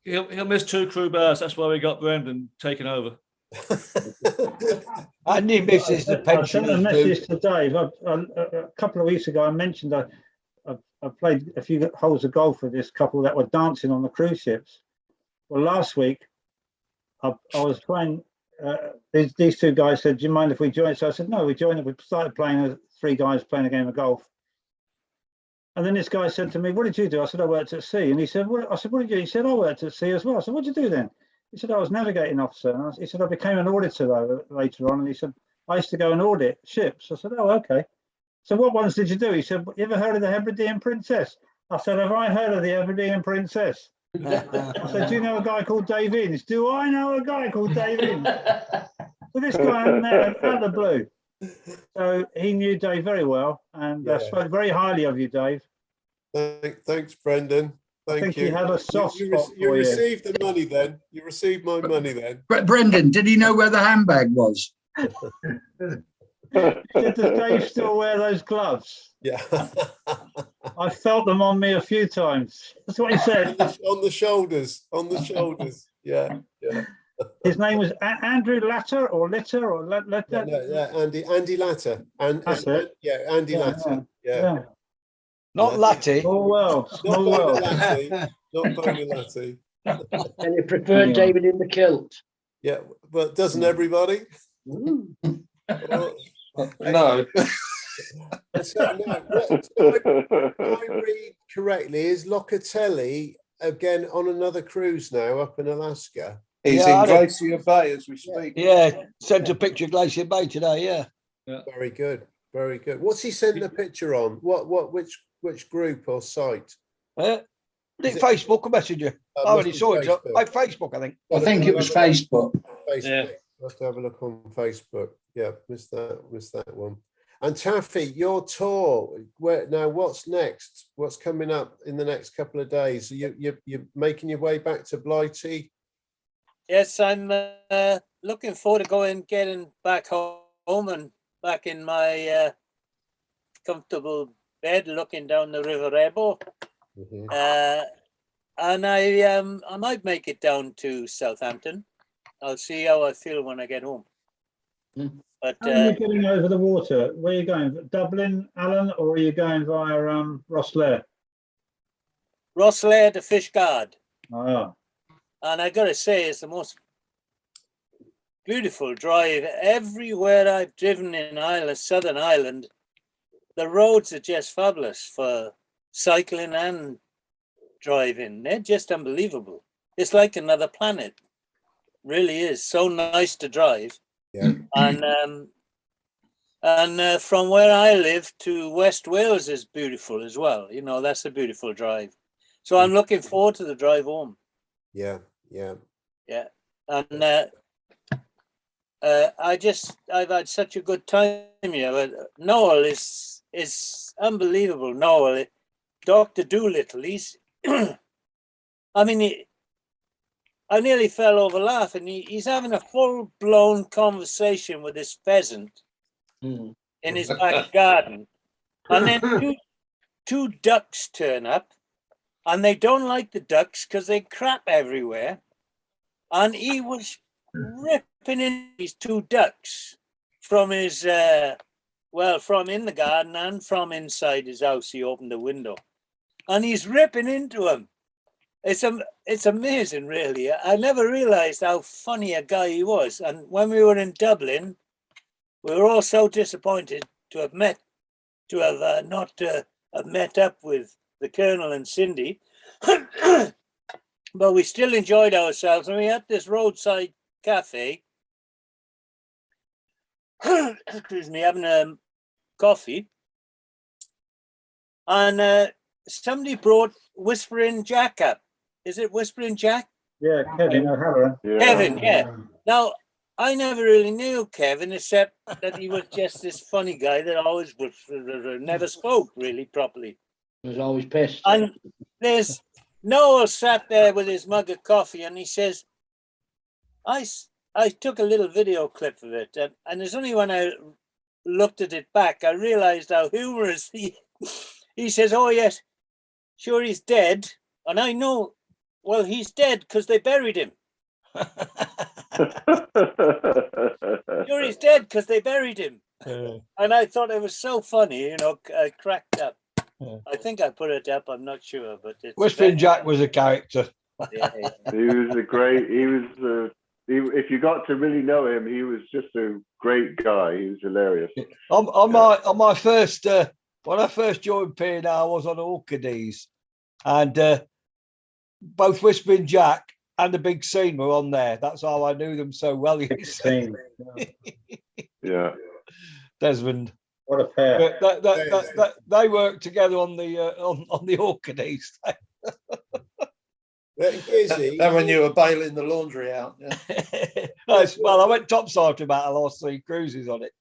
[SPEAKER 7] He'll miss 2 crew bars. That's why we got Brendan taking over.
[SPEAKER 9] And he misses the
[SPEAKER 10] I sent a
[SPEAKER 9] pensioners.
[SPEAKER 10] message to Dave. A couple of weeks ago, I mentioned I played a few holes of golf with this couple that were dancing on the cruise ships. Well, last week, I was playing, these two guys said, do you mind if we join? So I said, no, we joined. We started playing, 3 guys playing a game of golf. And then this guy said to me, what did you do? I said, I worked at sea. And he said, I said, what did you do? He said, I worked at sea as well. I said, what did you do then? He said, I was navigating officer. And he said, I became an auditor though, later on. And he said, I used to go and audit ships. I said, oh, okay. So what ones did you do? He said, you ever heard of the Hebridean Princess? I said, have I heard of the Hebridean Princess? I said, do you know a guy called Dave Innes? Do I know a guy called Dave Innes? Well, this guy out of the blue. So he knew Dave very well and spoke very highly of you, Dave.
[SPEAKER 3] Thanks, Brendan.
[SPEAKER 10] I think
[SPEAKER 3] Thank you.
[SPEAKER 10] he had a soft spot
[SPEAKER 3] You
[SPEAKER 10] for you.
[SPEAKER 3] received the money then. You received my money then.
[SPEAKER 4] Brendan, did he know where the handbag was?
[SPEAKER 10] Does Dave still wear those gloves?
[SPEAKER 3] Yeah.
[SPEAKER 10] I felt them on me a few times. That's what he said.
[SPEAKER 3] On the shoulders. On the shoulders. Yeah. Yeah.
[SPEAKER 10] His name was Andrew Latter or Litter or Letter.
[SPEAKER 3] Yeah, Andy Latter. And
[SPEAKER 10] That's it.
[SPEAKER 3] Yeah, Andy Latter. Yeah.
[SPEAKER 9] Not Latty.
[SPEAKER 10] Small world. Small world.
[SPEAKER 3] Not Bona Latti.
[SPEAKER 6] And you prefer
[SPEAKER 10] Anyway.
[SPEAKER 6] David in the kilt.
[SPEAKER 3] Yeah, but doesn't everybody?
[SPEAKER 12] No.
[SPEAKER 3] So, no, if I read correctly, is Locatelli again on another cruise now up in Alaska?
[SPEAKER 5] He's in Glacier Bay as we speak.
[SPEAKER 9] Yeah, sent a picture of Glacier Bay today. Yeah.
[SPEAKER 3] Very good. Very good. What's he sending a picture on? Which group or site?
[SPEAKER 9] Facebook or Messenger? I already saw it. Facebook, I think.
[SPEAKER 4] I think it was Facebook.
[SPEAKER 3] Facebook.
[SPEAKER 9] Yeah.
[SPEAKER 3] I'll have to have a look on Facebook. Yeah, missed that one. And Taffy, your tour. What's next? What's coming up in the next couple of days? You're making your way back to Blighty?
[SPEAKER 11] Yes, I'm looking forward to getting back home and back in my comfortable bed, looking down the River Ebro. And I might make it down to Southampton. I'll see how I feel when I get home. But
[SPEAKER 10] how are you getting over the water? Where are you going? Dublin, Alan, or are you going via Rosslare?
[SPEAKER 11] Rosslare to Fishguard.
[SPEAKER 10] Ah.
[SPEAKER 11] And I gotta say, it's the most beautiful drive. Everywhere I've driven in Ireland, Southern Ireland, the roads are just fabulous for cycling and driving. They're just unbelievable. It's like another planet. Really is so nice to drive.
[SPEAKER 3] Yeah.
[SPEAKER 11] And from where I live to West Wales is beautiful as well. You know, that's a beautiful drive. So I'm looking forward to the drive home.
[SPEAKER 3] Yeah.
[SPEAKER 11] And I've had such a good time here. But Noel is unbelievable. Noel, Dr. Doolittle, he's I mean, I nearly fell over laughing. He's having a full-blown conversation with this pheasant in his back garden. And then two ducks turn up, and they don't like the ducks because they crap everywhere. And he was ripping in these two ducks from his, from in the garden and from inside his house. He opened the window. And he's ripping into them. It's amazing, really. I never realised how funny a guy he was. And when we were in Dublin, we were all so disappointed to have not have met up with the Colonel and Cindy. But we still enjoyed ourselves. And we had this roadside cafe. Excuse me, having a coffee. And somebody brought Whispering Jack up. Is it Whispering Jack?
[SPEAKER 10] Yeah, Kevin O'Halloran.
[SPEAKER 11] Kevin, yeah. Now, I never really knew Kevin, except that he was just this funny guy that always never spoke really properly.
[SPEAKER 6] He was always pissed.
[SPEAKER 11] And there's Noel sat there with his mug of coffee, and he says, I took a little video clip of it, and it's only when I looked at it back, I realized how humorous he says, oh, yes, sure, he's dead. And I know, well, he's dead because they buried him. Sure, he's dead because they buried him. And I thought it was so funny, you know, I cracked up. I think I put it up, I'm not sure. But it's
[SPEAKER 9] Whispering Jack was a character.
[SPEAKER 11] Yeah.
[SPEAKER 8] He was if you got to really know him, he was just a great guy. He was hilarious.
[SPEAKER 9] On my first, when I first joined P&R, I was on Orchides, and both Whispering Jack and the Big Scene were on there. That's how I knew them so well.
[SPEAKER 8] Yeah.
[SPEAKER 9] Desmond.
[SPEAKER 10] What a pair.
[SPEAKER 9] They work together on the Orkneys.
[SPEAKER 3] Gizzy,
[SPEAKER 5] That when you were bailing the laundry out. Yeah.
[SPEAKER 9] Well, I went topside for about the last 3 cruises on it.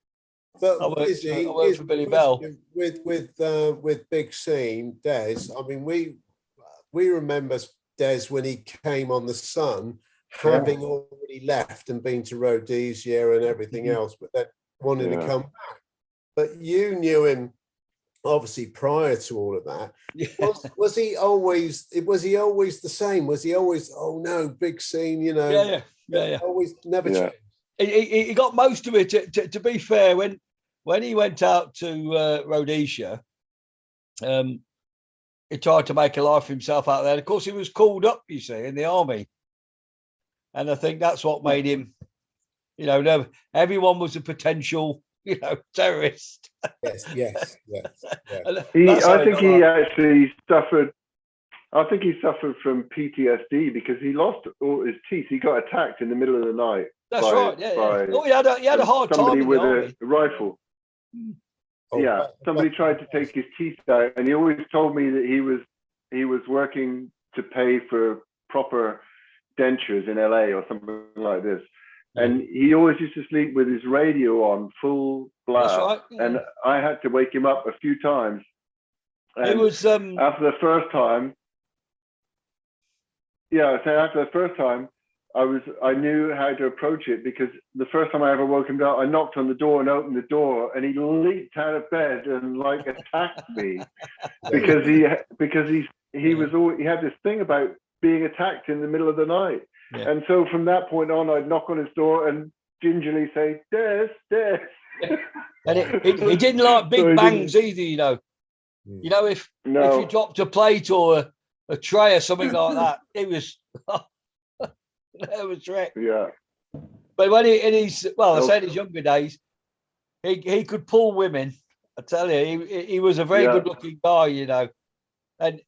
[SPEAKER 3] but
[SPEAKER 9] I worked
[SPEAKER 3] Gizzy,
[SPEAKER 9] for Billy Bell.
[SPEAKER 3] with Big Scene, Des. I mean, we remember Des when he came on the Sun, having already left and been to Rhodesia and everything else, but then wanted to come back. But you knew him obviously prior to all of that. Was he always the same? Was he always, oh no, Big Scene, you know?
[SPEAKER 9] Yeah.
[SPEAKER 3] Always never changed.
[SPEAKER 9] He got most of it. To be fair, when he went out to Rhodesia, he tried to make a life for himself out there. Of course, he was called up, you see, in the army, and I think that's what made him. You know, everyone was a potential, terrorist.
[SPEAKER 3] Yes.
[SPEAKER 8] I think he actually suffered. I think he suffered from PTSD because he lost all his teeth. He got attacked in the middle of the night.
[SPEAKER 9] That's right. Yeah. Oh, he had a hard time
[SPEAKER 8] somebody
[SPEAKER 9] in
[SPEAKER 8] with
[SPEAKER 9] the army.
[SPEAKER 8] a rifle. Somebody tried to take his teeth out, and he always told me that he was working to pay for proper dentures in LA or something like this. And he always used to sleep with his radio on full blast. That's right. Yeah. And I had to wake him up a few times. And
[SPEAKER 9] it was
[SPEAKER 8] after the first time. After the first time, I knew how to approach it, because the first time I ever woke him up, I knocked on the door and opened the door, and he leaped out of bed and like attacked me because he had this thing about being attacked in the middle of the night. Yeah. And so from that point on, I'd knock on his door and gingerly say, Des.
[SPEAKER 9] And he didn't like big bangs either, you know. You know, if you dropped a plate or a tray or something like that, it was right.
[SPEAKER 8] Yeah.
[SPEAKER 9] But when in his younger days, he could pull women. I tell you, he was a very good looking guy, you know. And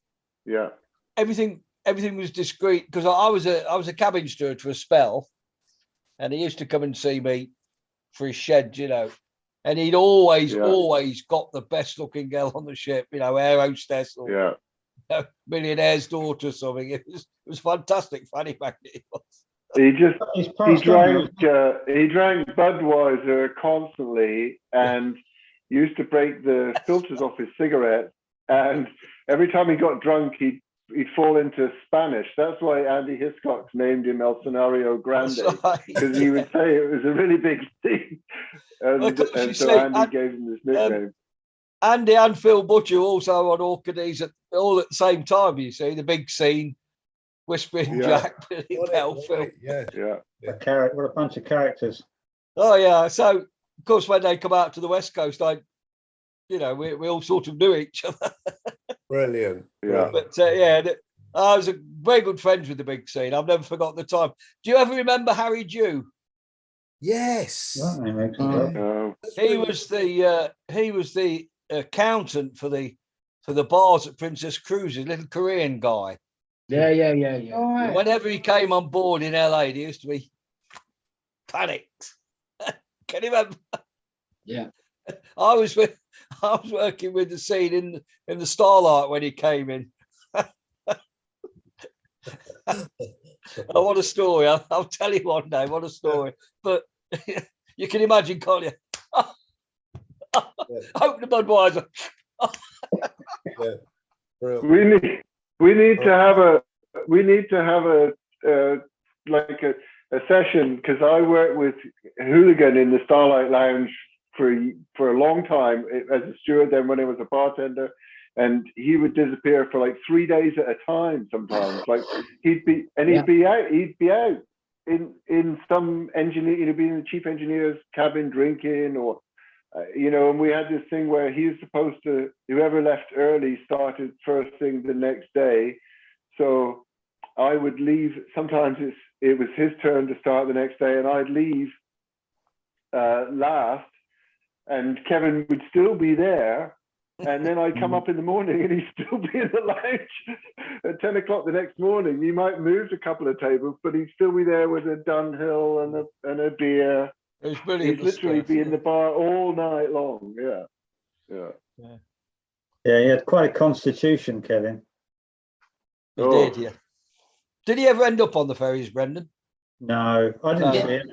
[SPEAKER 9] everything was discreet, because I was a cabin steward for a spell, and he used to come and see me for his shed, you know. And he'd always got the best looking girl on the ship, you know, air hostess or millionaire's daughter or something. It was fantastic. Fanny Magnet.
[SPEAKER 8] He drank Budweiser constantly and used to break the filters off his cigarettes. And every time he got drunk, he'd fall into Spanish. That's why Andy Hiscox named him El Scenario Grande, because he would say it was a really big thing. And so Andy gave him this nickname.
[SPEAKER 9] Andy and Phil Butcher also on Orkneys all at the same time, you see, the Big Scene, Whispering Jack, Billy Bell, Phil.
[SPEAKER 10] What a bunch of characters.
[SPEAKER 9] Oh, yeah. So, of course, when they come out to the West Coast, we all sort of knew each other.
[SPEAKER 3] Brilliant.
[SPEAKER 8] Yeah.
[SPEAKER 9] But, I was very good friends with the Big Scene. I've never forgotten the time. Do you ever remember Harry Dew?
[SPEAKER 3] Yes.
[SPEAKER 9] He was the accountant for the bars at Princess Cruises, little Korean guy.
[SPEAKER 6] Yeah.
[SPEAKER 9] Oh, whenever he came on board in LA, there used to be panics. Can you remember?
[SPEAKER 6] Yeah.
[SPEAKER 9] I was working with the Scene in the Starlight when he came in. What a story. I'll tell you one day, what a story. But you can imagine, can't you? Open the Budweiser.
[SPEAKER 8] We need to have a session, because I worked with Hooligan in the Starlight Lounge for a long time as a steward, then when I was a bartender, and he would disappear for like 3 days at a time sometimes. Like he'd be out in some engineer, he'd be in the chief engineer's cabin drinking, or and we had this thing where he was supposed to, whoever left early started first thing the next day. So I would leave, sometimes it was his turn to start the next day, and I'd leave last, and Kevin would still be there. And then I'd come up in the morning and he'd still be in the lounge at 10 o'clock the next morning. He might move a couple of tables, but he'd still be there with a Dunhill and a beer.
[SPEAKER 9] It was brilliant.
[SPEAKER 8] He'd literally be in the bar all night long. Yeah.
[SPEAKER 10] Yeah, he had quite a constitution, Kevin.
[SPEAKER 9] He did, yeah. Did he ever end up on the ferries, Brendan?
[SPEAKER 10] No, I didn't see it.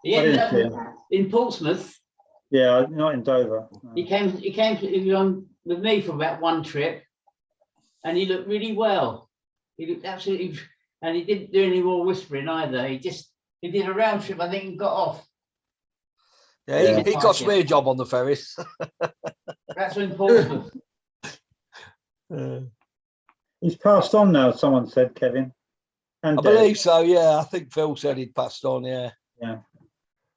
[SPEAKER 14] He
[SPEAKER 10] I
[SPEAKER 14] ended
[SPEAKER 10] didn't
[SPEAKER 14] up
[SPEAKER 10] see him.
[SPEAKER 14] in Portsmouth.
[SPEAKER 10] Yeah, not in Dover. No.
[SPEAKER 14] He was on with me for about one trip, and he looked really well. He looked absolutely, and he didn't do any more whispering either. He did a round trip, I think, and got off.
[SPEAKER 9] Yeah, he cost me a job on the ferries.
[SPEAKER 14] That's in Portsmouth.
[SPEAKER 10] He's passed on now, someone said, Kevin. And
[SPEAKER 9] I believe so, yeah. I think Phil said he'd passed on, yeah.
[SPEAKER 10] Yeah.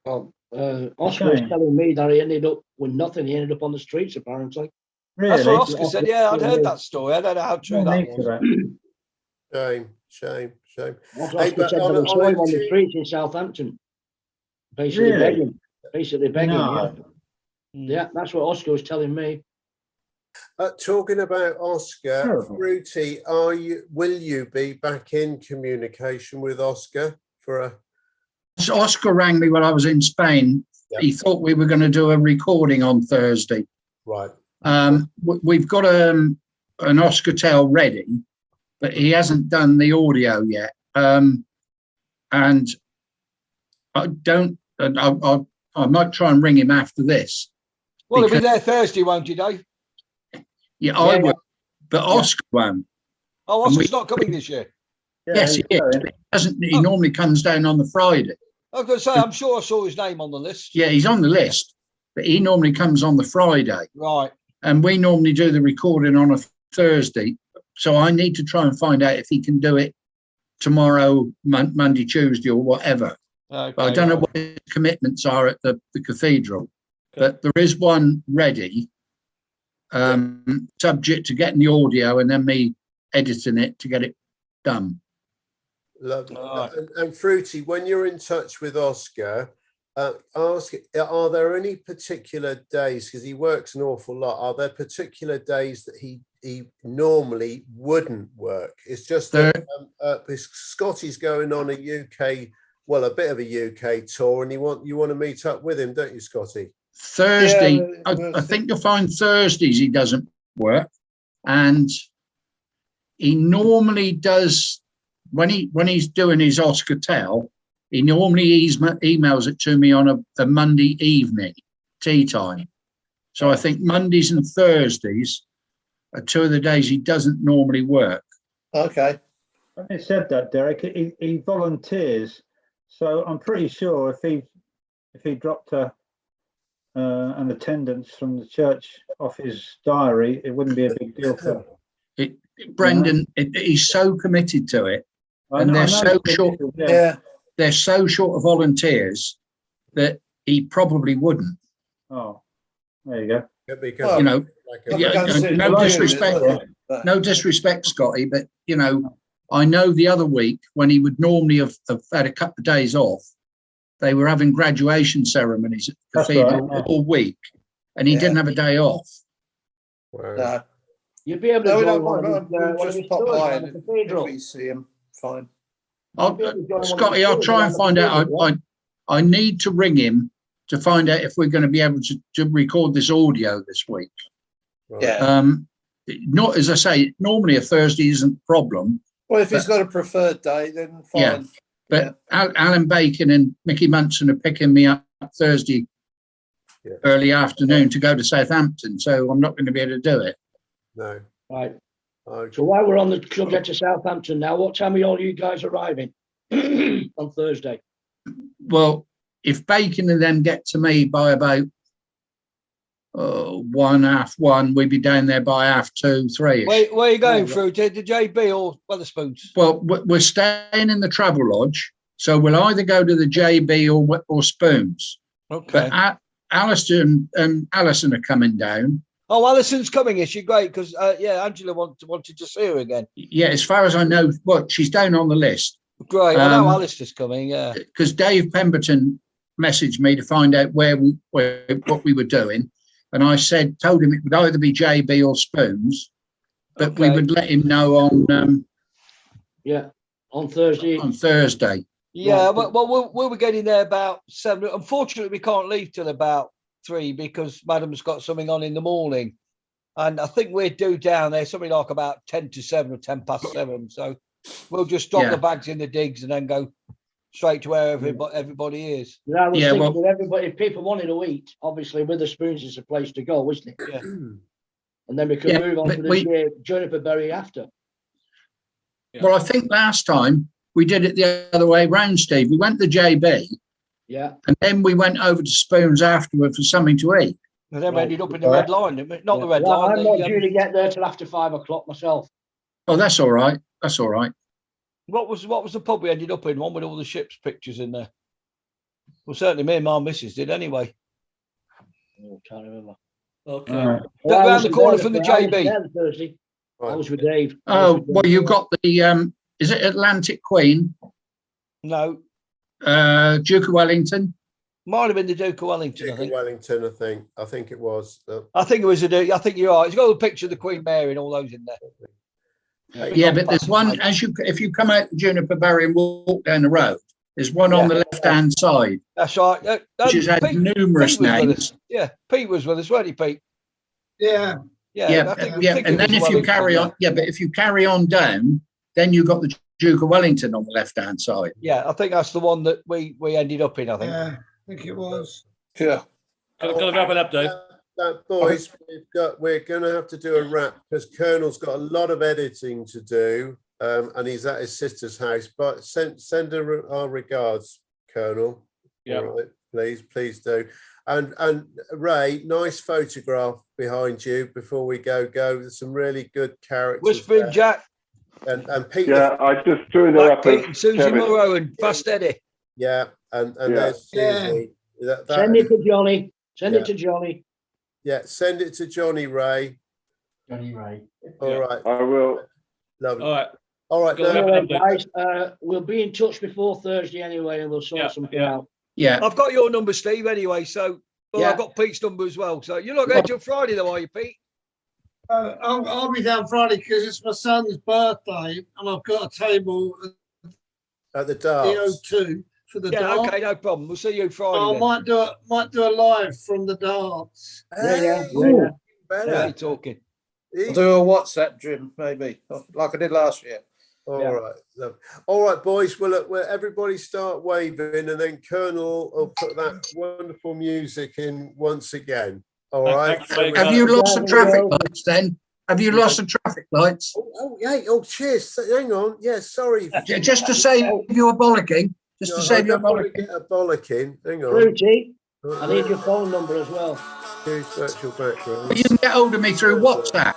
[SPEAKER 6] Well, Oscar was telling me that he ended up with nothing. He ended up on the streets, apparently.
[SPEAKER 10] Really?
[SPEAKER 9] That's what Oscar said. Yeah, I'd heard that story. I don't know how true that was.
[SPEAKER 3] Shame.
[SPEAKER 6] Oscar said that he saw him on the streets in Southampton. Basically begging. Yeah, that's what Oscar was telling me.
[SPEAKER 3] Talking about Oscar, Fruity, will you be back in communication with Oscar for a?
[SPEAKER 4] So Oscar rang me when I was in Spain. Yep. He thought we were going to do a recording on Thursday.
[SPEAKER 3] Right.
[SPEAKER 4] We've got an Oscar tale ready, but he hasn't done the audio yet. And I don't. I might try and ring him after this.
[SPEAKER 9] Well, he'll be there Thursday, won't you, Dave?
[SPEAKER 4] Yeah, I will. But Oscar won't.
[SPEAKER 9] Oh, Oscar's not coming this year.
[SPEAKER 4] Yes, he is. But he doesn't. He normally comes down on the Friday.
[SPEAKER 9] I was going to say, I'm sure I saw his name on the list.
[SPEAKER 4] Yeah, he's on the list, but he normally comes on the Friday.
[SPEAKER 9] Right.
[SPEAKER 4] And we normally do the recording on a Thursday. So I need to try and find out if he can do it tomorrow, Monday, Tuesday, or whatever.
[SPEAKER 9] Okay,
[SPEAKER 4] but I don't know what his commitments are at the cathedral. Okay. But there is one ready, subject to getting the audio and then me editing it to get it done.
[SPEAKER 3] Lovely. And Fruity, when you're in touch with Oscar, ask, are there any particular days, because he works an awful lot, are there particular days that he normally wouldn't work? It's just that Scotty's going on a UK, well, a bit of a UK tour, and you want to meet up with him, don't you, Scotty?
[SPEAKER 4] Thursday, yeah, I think you'll find Thursdays he doesn't work, and he normally does when he's doing his Oscar tell. He normally emails it to me on a Monday evening, tea time. So I think Mondays and Thursdays are two of the days he doesn't normally work.
[SPEAKER 5] Okay.
[SPEAKER 10] Having said that, Derek, he volunteers, so I'm pretty sure if he dropped an attendance from the church off his diary, it wouldn't be a big deal for him.
[SPEAKER 4] Brendan, he's so committed to it, and they're so short.
[SPEAKER 10] Yeah.
[SPEAKER 4] They're so short of volunteers that he probably wouldn't.
[SPEAKER 10] Oh, there you go.
[SPEAKER 3] Because,
[SPEAKER 4] you know, no disrespect, Scotty, but you know, I know the other week when he would normally have had a couple of days off, they were having graduation ceremonies at the cathedral all week, and he didn't have a day off.
[SPEAKER 5] No.
[SPEAKER 6] You'd be able to
[SPEAKER 5] just pop by and if we see him, fine.
[SPEAKER 4] Scotty, I'll try and find out. I need to ring him to find out if we're going to be able to record this audio this week.
[SPEAKER 5] Yeah.
[SPEAKER 4] Not, as I say, normally a Thursday isn't a problem.
[SPEAKER 5] Well, if he's got a preferred day, then fine.
[SPEAKER 4] Yeah. But Alan Bacon and Mickey Munson are picking me up Thursday early afternoon to go to Southampton, so I'm not going to be able to do it.
[SPEAKER 3] No.
[SPEAKER 6] Right. So while we're on the subject of Southampton now, what time are all you guys arriving on Thursday?
[SPEAKER 4] Well, if Bacon and them get to me by about 1:30, we'd be down there by 2:30, 3.
[SPEAKER 9] Where are you going through? To the JB or Wetherspoons?
[SPEAKER 4] Well, we're staying in the Travel Lodge, so we'll either go to the JB or Spoons.
[SPEAKER 9] Okay.
[SPEAKER 4] But Alistair and Alison are coming down.
[SPEAKER 9] Oh, Alison's coming. Is she great? Because Angela wanted to see her again.
[SPEAKER 4] Yeah, as far as I know, she's down on the list.
[SPEAKER 9] Great. I know Alistair's coming. Yeah.
[SPEAKER 4] Because Dave Pemberton messaged me to find out what we were doing, and I told him it would either be JB or Spoons, but we would let him know on
[SPEAKER 6] on Thursday.
[SPEAKER 4] On Thursday.
[SPEAKER 9] Yeah, well, we'll be getting there about 7. Unfortunately, we can't leave till about 3 because Madam's got something on in the morning. And I think we're due down there something like about 10 to 7 or 10 past 7. So we'll just drop the bags in the digs and then go straight to where everybody is.
[SPEAKER 6] Yeah, I was thinking if everybody, if people wanted to eat, obviously Witherspoons is a place to go, isn't it?
[SPEAKER 9] Yeah.
[SPEAKER 6] And then we can move on to the Juniper Berry after.
[SPEAKER 4] Yeah. Well, I think last time we did it the other way round, Steve. We went to JB.
[SPEAKER 6] Yeah.
[SPEAKER 4] And then we went over to Spoons afterward for something to eat.
[SPEAKER 9] And then we ended up in the Red Line, not the Red Line.
[SPEAKER 6] I'm not due to get there till after 5 o'clock myself.
[SPEAKER 4] Oh, that's all right. That's all right.
[SPEAKER 9] What was the pub we ended up in? One with all the ship's pictures in there. Well, certainly me and my missus did anyway.
[SPEAKER 6] Oh, can't remember.
[SPEAKER 9] Okay.
[SPEAKER 6] Well,
[SPEAKER 9] around the corner from the JB.
[SPEAKER 6] Thursday. I was with Dave.
[SPEAKER 4] Oh, well, you've got the is it Atlantic Queen?
[SPEAKER 9] No.
[SPEAKER 4] Duke of Wellington.
[SPEAKER 9] Might have been the Duke of Wellington.
[SPEAKER 3] Duke of Wellington, I think it was.
[SPEAKER 9] I think it was I think you're right. It's got a picture of the Queen Mary and all those in there.
[SPEAKER 4] Yeah, but there's one if you come out the Juniper Berry and walk down the road, there's one on the left-hand side.
[SPEAKER 9] That's right.
[SPEAKER 4] Which has had numerous names.
[SPEAKER 9] Yeah, Pete was with us, wasn't he, Pete?
[SPEAKER 2] Yeah.
[SPEAKER 4] Yeah. And then if you carry on, but if you carry on down, then you've got the Duke of Wellington on the left-hand side.
[SPEAKER 9] Yeah, I think that's the one that we ended up in, I think.
[SPEAKER 2] Yeah, I think it was.
[SPEAKER 5] Yeah.
[SPEAKER 7] Got to wrap it up, Dave.
[SPEAKER 3] Boys, we're going to have to do a wrap because Colonel's got a lot of editing to do, and he's at his sister's house. But send her our regards, Colonel.
[SPEAKER 7] Yeah,
[SPEAKER 3] all right, please do. And Ray, nice photograph behind you before we go. There's some really good characters.
[SPEAKER 9] Whispering there. Jack.
[SPEAKER 3] And Pete.
[SPEAKER 8] Yeah, I just threw that up.
[SPEAKER 9] Pete and Susie Morrow and Fast Eddie.
[SPEAKER 3] Yeah, and there's Susie.
[SPEAKER 6] Send it to Johnny. Send it to Johnny.
[SPEAKER 3] Yeah, send it to Johnny Ray.
[SPEAKER 6] Johnny Ray.
[SPEAKER 3] All right.
[SPEAKER 8] I will.
[SPEAKER 3] Lovely.
[SPEAKER 7] All right.
[SPEAKER 6] Anyway, guys, we'll be in touch before Thursday anyway, and we'll sort something out.
[SPEAKER 4] Yeah.
[SPEAKER 9] I've got your number, Steve, anyway, so I've got Pete's number as well. So you're not going till Friday though, are you, Pete?
[SPEAKER 2] I'll be down Friday because it's my son's birthday and I've got a table
[SPEAKER 3] at the darts.
[SPEAKER 2] DO2 for the darts.
[SPEAKER 9] Okay, no problem. We'll see you Friday.
[SPEAKER 2] I might do a live from the darts.
[SPEAKER 3] Better.
[SPEAKER 9] Yeah, talking.
[SPEAKER 5] I'll do a WhatsApp, Jim, maybe, like I did last year.
[SPEAKER 3] All right, boys. Well, look, everybody start waving, and then Colonel will put that wonderful music in once again. All right.
[SPEAKER 4] Have you lost the traffic lights then? Have you lost the traffic lights?
[SPEAKER 3] Yeah. Oh, cheers. Hang on. Yeah, sorry.
[SPEAKER 4] Just to save you a bollocking. Just to save you a bollocking.
[SPEAKER 3] Get a bollocking. Hang on.
[SPEAKER 6] Fruity, I need your phone number as well.
[SPEAKER 3] Use virtual background.
[SPEAKER 4] You can get hold of me through WhatsApp.